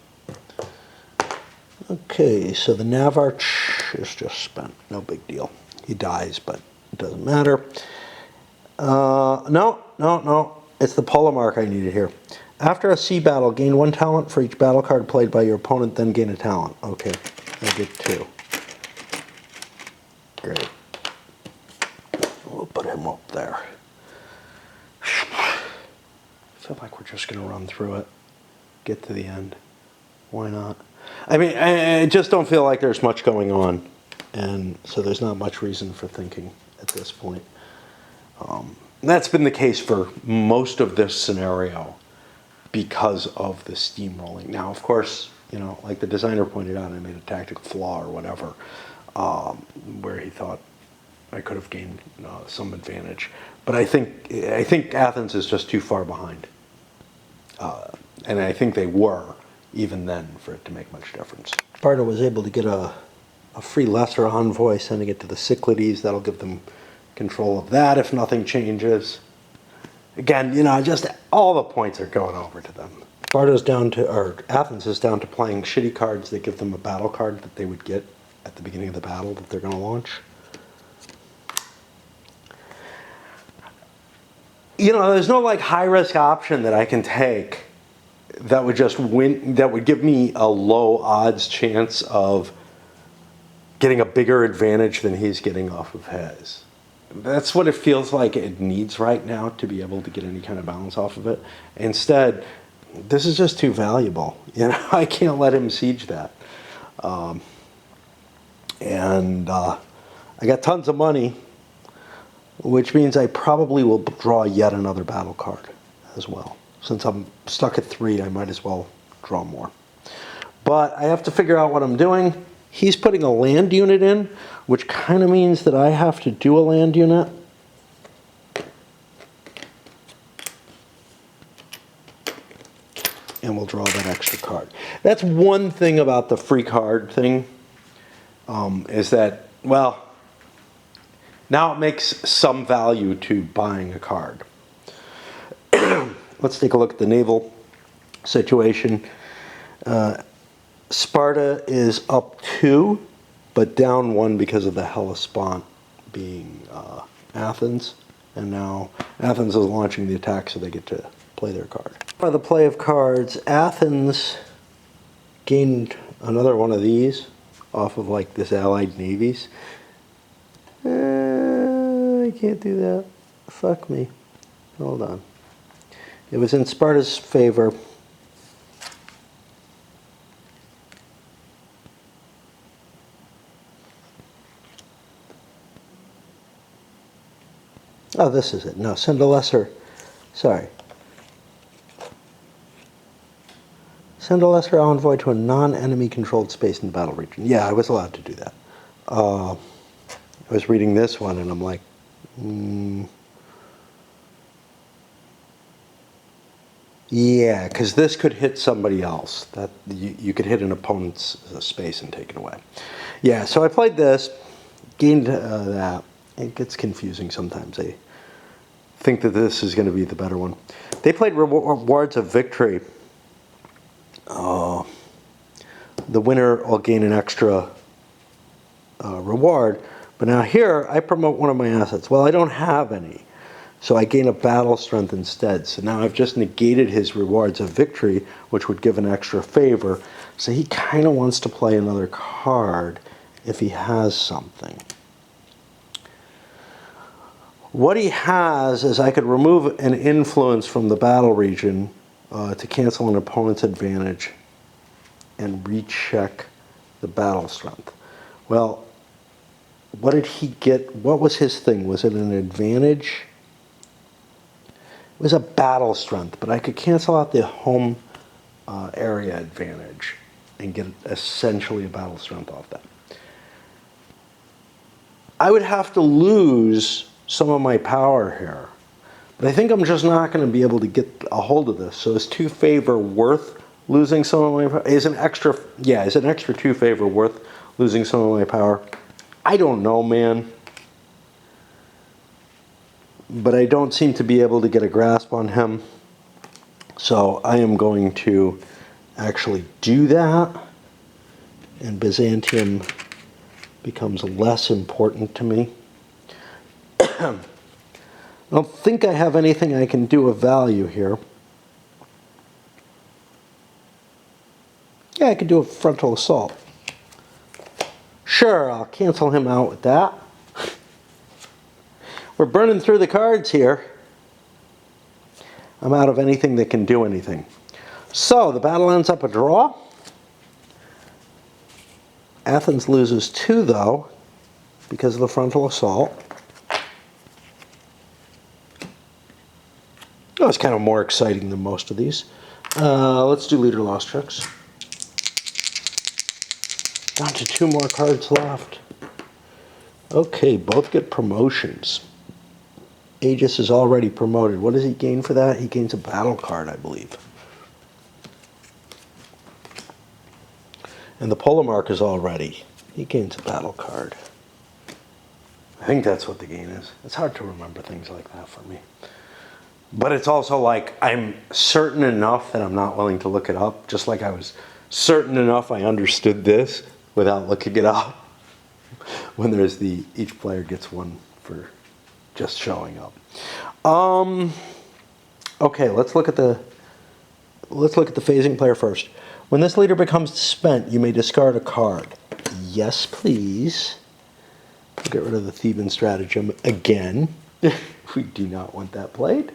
Okay, so the Navarch is just spent. No big deal. He dies, but it doesn't matter. No. It's the Polemarch I needed here. After a sea battle, gain 1 talent for each battle card played by your opponent, then gain a talent. Okay, I get 2. Great. We'll put him up there. I feel like we're just going to run through it, get to the end. Why not? I mean, I just don't feel like there's much going on, and so there's not much reason for thinking at this point. That's been the case for most of this scenario because of the steamrolling. Now, of course, like the designer pointed out, I made a tactical flaw or whatever, where he thought I could have gained some advantage. But I think Athens is just too far behind. And I think they were, even then, for it to make much difference. Sparta was able to get a free lesser envoy, sending it to the Cyclades. That'll give them control of that if nothing changes. Again, just all the points are going over to them. Athens is down to playing shitty cards that give them a battle card that they would get at the beginning of the battle that they're going to launch. There's no high risk option that I can take that would just win, that would give me a low odds chance of getting a bigger advantage than he's getting off of his. That's what it feels like it needs right now to be able to get any kind of balance off of it. Instead, this is just too valuable. I can't let him siege that. I got tons of money, which means I probably will draw yet another battle card as well. Since I'm stuck at 3, I might as well draw more. But I have to figure out what I'm doing. He's putting a land unit in, which kind of means that I have to do a land unit. And we'll draw that extra card. That's one thing about the free card thing, is that, well, now it makes some value to buying a card. let's take a look at the naval situation. Sparta is up 2, but down 1 because of the Hellespont being Athens. And now Athens is launching the attack, so they get to play their card. By the play of cards, Athens gained another one of these off of like this allied navies. I can't do that. Fuck me. Hold on. It was in Sparta's favor. Oh, this is it. No, send a lesser. Sorry. Send a lesser envoy to a non-enemy controlled space in the battle region. Yeah, I was allowed to do that. I was reading this one and I'm like, yeah, because this could hit somebody else. That you could hit an opponent's space and take it away. Yeah, so I played this, gained that. It gets confusing sometimes. I think that this is going to be the better one. They played rewards of victory. The winner will gain an extra reward. But now here, I promote one of my assets. Well, I don't have any. So I gain a battle strength instead. So now I've just negated his rewards of victory, which would give an extra favor. So he kind of wants to play another card if he has something. What he has is I could remove an influence from the battle region to cancel an opponent's advantage and recheck the battle strength. Well, what did he get? What was his thing? Was it an advantage? It was a battle strength, but I could cancel out the home area advantage and get essentially a battle strength off that. I would have to lose some of my power here, but I think I'm just not going to be able to get a hold of this. So is 2 favor worth losing some of my power? Is an extra 2 favor worth losing some of my power? I don't know, man. But I don't seem to be able to get a grasp on him. So I am going to actually do that. And Byzantium becomes less important to me. I don't think I have anything I can do of value here. Yeah, I could do a frontal assault. Sure, I'll cancel him out with that. We're burning through the cards here. I'm out of anything that can do anything. So the battle ends up a draw. Athens loses 2, though, because of the frontal assault. Oh, it's kind of more exciting than most of these. Let's do leader loss checks. Down to 2 more cards left. Okay, both get promotions. Aegis is already promoted. What does he gain for that? He gains a battle card, I believe. And the Polemarch is all ready. He gains a battle card. I think that's what the gain is. It's hard to remember things like that for me. But it's also like I'm certain enough that I'm not willing to look it up, just like I was certain enough I understood this without looking it up. When there's each player gets 1 for just showing up. Okay, let's look at the phasing player first. When this leader becomes spent, you may discard a card. Yes, please. We'll get rid of the Theban stratagem again. We do not want that played.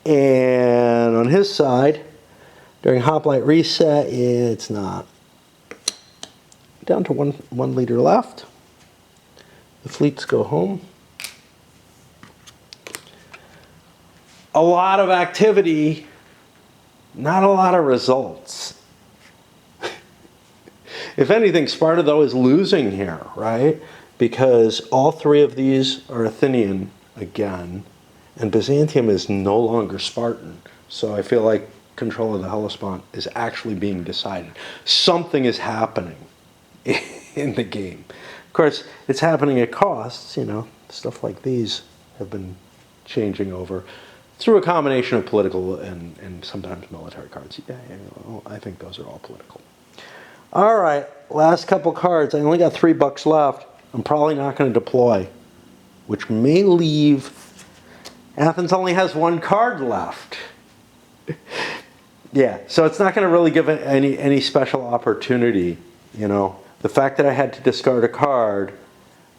And on his side, during Hoplite Reset, it's not. Down to one leader left. The fleets go home. A lot of activity, not a lot of results. If anything, Sparta, though, is losing here, right? Because all 3 of these are Athenian again, and Byzantium is no longer Spartan. So I feel like control of the Hellespont is actually being decided. Something is happening in the game. Of course, it's happening at costs, stuff like these have been changing over. through a combination of political and sometimes military cards. Yeah, well, I think those are all political. All right, last couple cards. I only got $3 left. I'm probably not going to deploy, which may leave. Athens only has 1 card left. Yeah, so it's not going to really give it any special opportunity. You know, the fact that I had to discard a card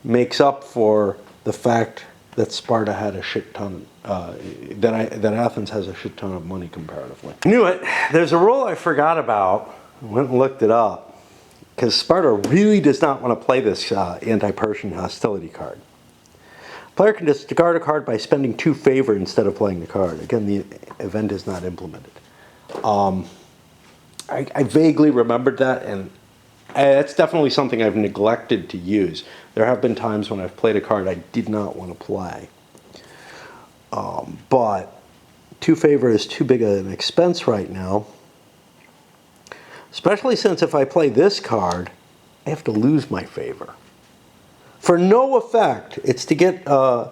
makes up for the fact that Sparta had a shit ton, that Athens has a shit ton of money comparatively. I knew it. There's a rule I forgot about. I went and looked it up because Sparta really does not want to play this anti-Persian hostility card. Player can discard a card by spending 2 favor instead of playing the card. Again, the event is not implemented. I vaguely remembered that, and it's definitely something I've neglected to use. There have been times when I've played a card I did not want to play. But 2 favor is too big an expense right now. Especially since if I play this card, I have to lose my favor. For no effect. It's to get an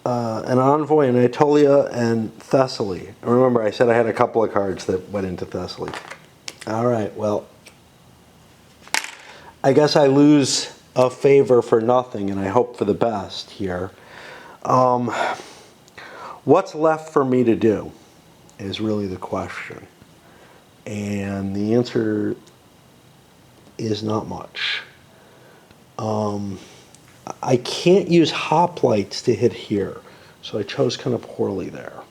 envoy in Anatolia and Thessaly. Remember, I said I had a couple of cards that went into Thessaly. All right, well, I guess I lose a favor for nothing, and I hope for the best here. What's left for me to do is really the question. And the answer is not much. I can't use hoplites to hit here, so I chose kind of poorly there.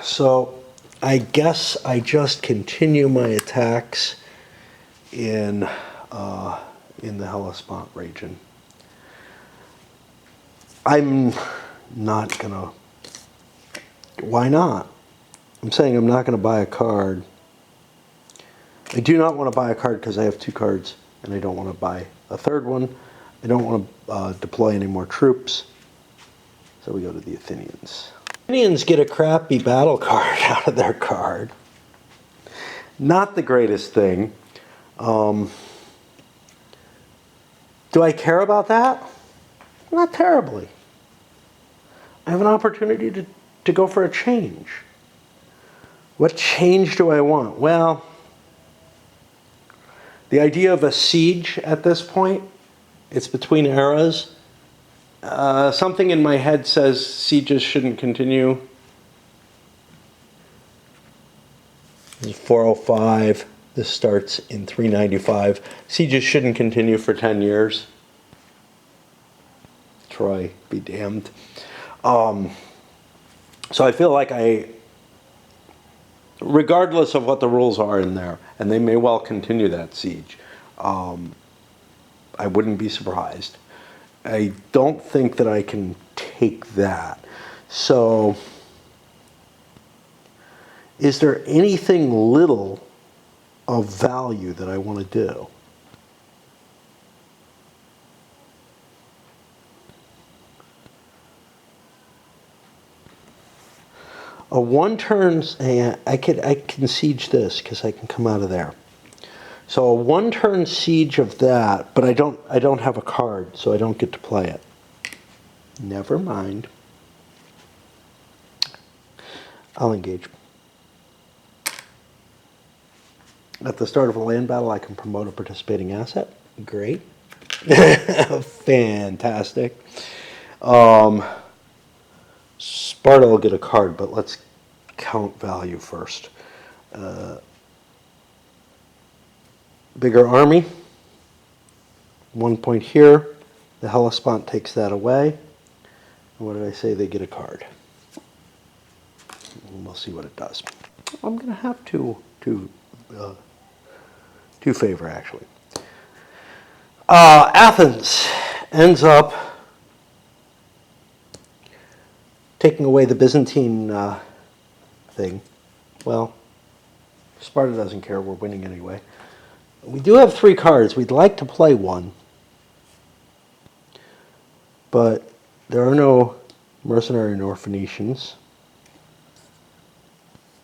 So I guess I just continue my attacks in the Hellespont region. I'm not gonna. Why not? I'm saying I'm not gonna buy a card. I do not want to buy a card because I have 2 cards, and I don't want to buy a third one. I don't want to deploy any more troops. So we go to the Athenians. Athenians get a crappy battle card out of their card. Not the greatest thing. Do I care about that? Not terribly. I have an opportunity to go for a change. What change do I want? Well, the idea of a siege at this point, it's between eras. Something in my head says sieges shouldn't continue. 405, this starts in 395. Sieges shouldn't continue for 10 years. Troy, be damned. So I feel like regardless of what the rules are in there, and they may well continue that siege, I wouldn't be surprised. I don't think that I can take that. So, is there anything little of value that I want to do? A 1-turn, I can siege this because I can come out of there. So a 1-turn siege of that, but I don't have a card, so I don't get to play it. Never mind. I'll engage. At the start of a land battle, I can promote a participating asset. Great. Fantastic. Sparta will get a card, but let's count value first. Bigger army. 1 point here. The Hellespont takes that away. And what did I say? They get a card. And we'll see what it does. I'm going to have two favor, actually. Athens ends up taking away the Byzantine thing. Well, Sparta doesn't care. We're winning anyway. We do have 3 cards. We'd like to play one. But there are no mercenary nor Phoenicians.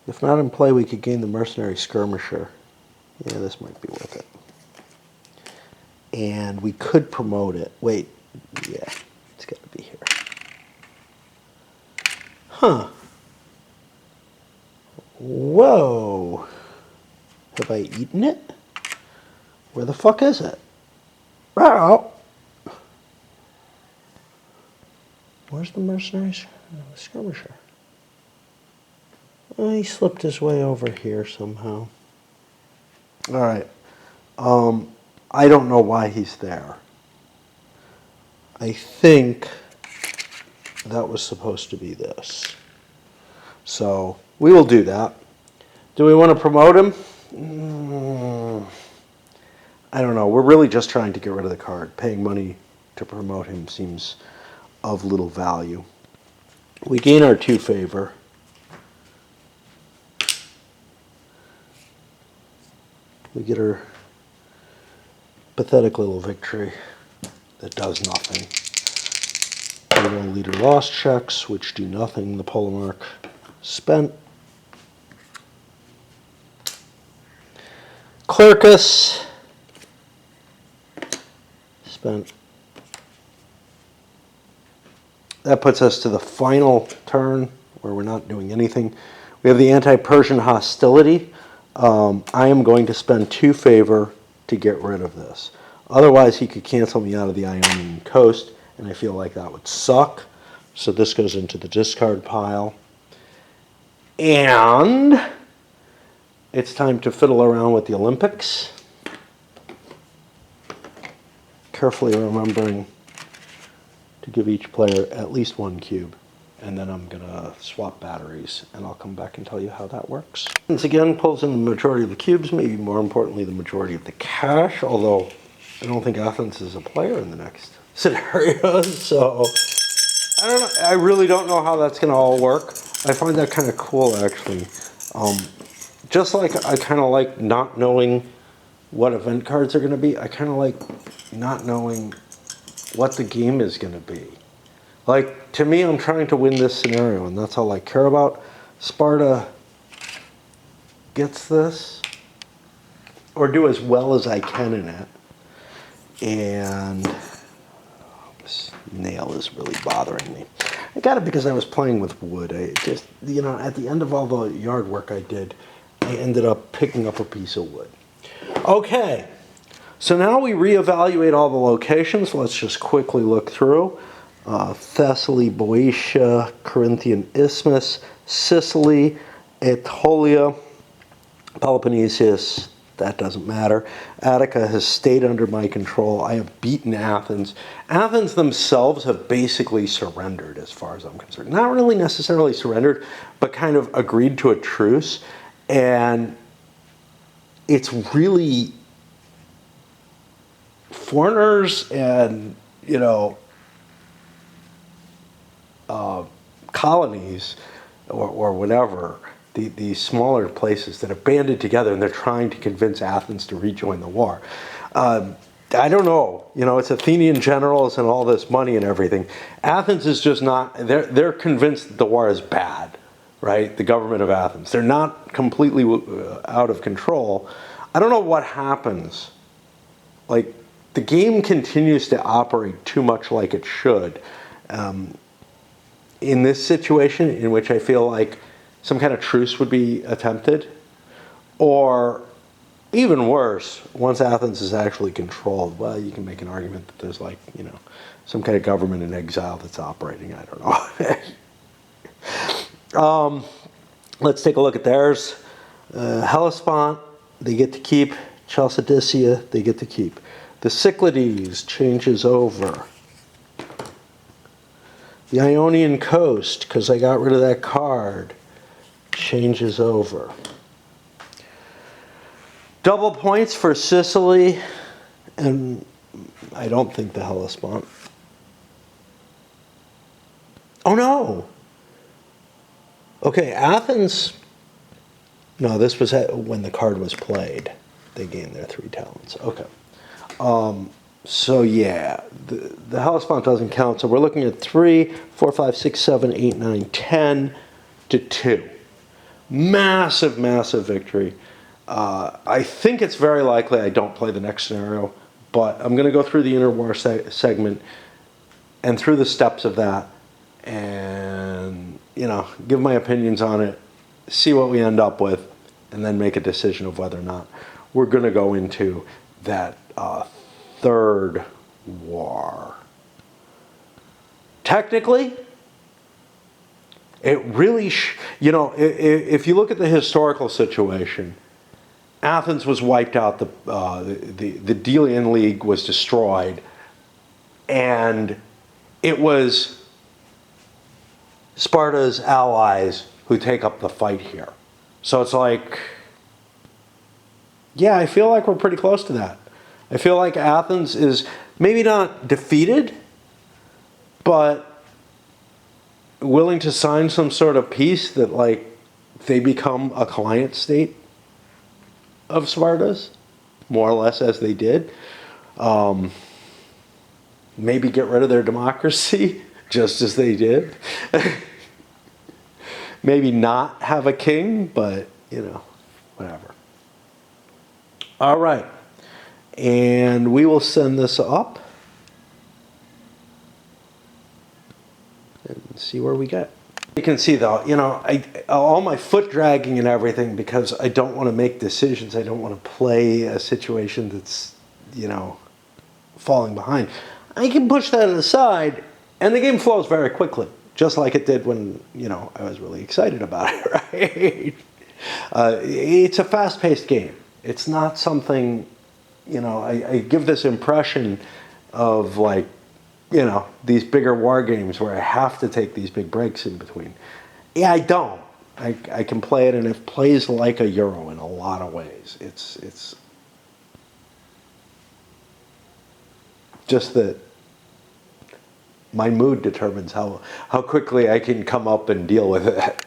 If not in play, we could gain the mercenary skirmisher. Yeah, this might be worth it. And we could promote it. Wait, yeah. It's got to be here. Huh. Whoa. Have I eaten it? Where the fuck is it? Oh. Where's the mercenary skirmisher? Oh, he slipped his way over here somehow. All right. I don't know why he's there. I think that was supposed to be this. So we will do that. Do we want to promote him? I don't know. We're really just trying to get rid of the card. Paying money to promote him seems of little value. We gain our 2 favor. We get our pathetic little victory that does nothing. Little leader loss checks, which do nothing. The polemarch spent. Clercus spent. That puts us to the final turn where we're not doing anything. We have the anti-Persian hostility. I am going to spend 2 favor to get rid of this. Otherwise, he could cancel me out of the Ionian coast, and I feel like that would suck. So this goes into the discard pile. And it's time to fiddle around with the Olympics. Carefully remembering to give each player at least 1 cube. And then I'm going to swap batteries, and I'll come back and tell you how that works. Once again, pulls in the majority of the cubes, maybe more importantly, the majority of the cash, although I don't think Athens is a player in the next scenario, so I don't know. I really don't know how that's going to all work. I find that kind of cool, actually. Just like I kind of like not knowing what event cards are going to be, I kind of like not knowing what the game is going to be. Like, to me, I'm trying to win this scenario, and that's all I care about. Sparta gets this, or do as well as I can in it. And this nail is really bothering me. I got it because I was playing with wood. I just, you know, at the end of all the yard work I did, I ended up picking up a piece of wood. Okay, so now we reevaluate all the locations. Let's just quickly look through. Thessaly, Boeotia, Corinthian Isthmus, Sicily, Aetolia, Peloponnesus, that doesn't matter. Attica has stayed under my control. I have beaten Athens. Athens themselves have basically surrendered as far as I'm concerned. Not really necessarily surrendered, but kind of agreed to a truce. And it's really foreigners and, you know, colonies or whatever, these smaller places that have banded together and they're trying to convince Athens to rejoin the war. I don't know. You know, it's Athenian generals and all this money and everything. Athens is just not, they're convinced that the war is bad, right? The government of Athens. They're not completely out of control. I don't know what happens. Like, the game continues to operate too much like it should. In this situation, in which I feel like some kind of truce would be attempted, or even worse, once Athens is actually controlled, well, you can make an argument that there's, like, you know, some kind of government in exile that's operating. I don't know. Let's take a look at theirs. Hellespont, they get to keep. Chalcidicia, they get to keep. The Cyclades changes over. The Ionian coast, because I got rid of that card, changes over. Double points for Sicily, and I don't think the Hellespont. Oh no! Okay, Athens. No, this was when the card was played. They gained their 3 talents. Okay. So yeah, the Hellespont doesn't count. So we're looking at 3, 4, 5, 6, 7, 8, 9, 10 to 2. Massive, massive victory. I think it's very likely I don't play the next scenario, but I'm going to go through the interwar segment and through the steps of that, and give my opinions on it, see what we end up with, and then make a decision of whether or not we're going to go into that third war. Technically, it really, if you look at the historical situation, Athens was wiped out, the Delian League was destroyed, and it was Sparta's allies who take up the fight here. So it's like, yeah, I feel like we're pretty close to that. I feel like Athens is maybe not defeated, but willing to sign some sort of peace that, like, they become a client state of Sparta's, more or less as they did. Maybe get rid of their democracy, just as they did. Maybe not have a king, but, whatever. All right. And we will send this up and see where we get. You can see, though, all my foot dragging and everything, because I don't want to make decisions. I don't want to play a situation that's, falling behind. I can push that aside, and the game flows very quickly, just like it did when, I was really excited about it, right? It's a fast-paced game. It's not something, I give this impression of, like, these bigger war games where I have to take these big breaks in between. Yeah, I don't. I can play it, and it plays like a Euro in a lot of ways. It's just that my mood determines how quickly I can come up and deal with it.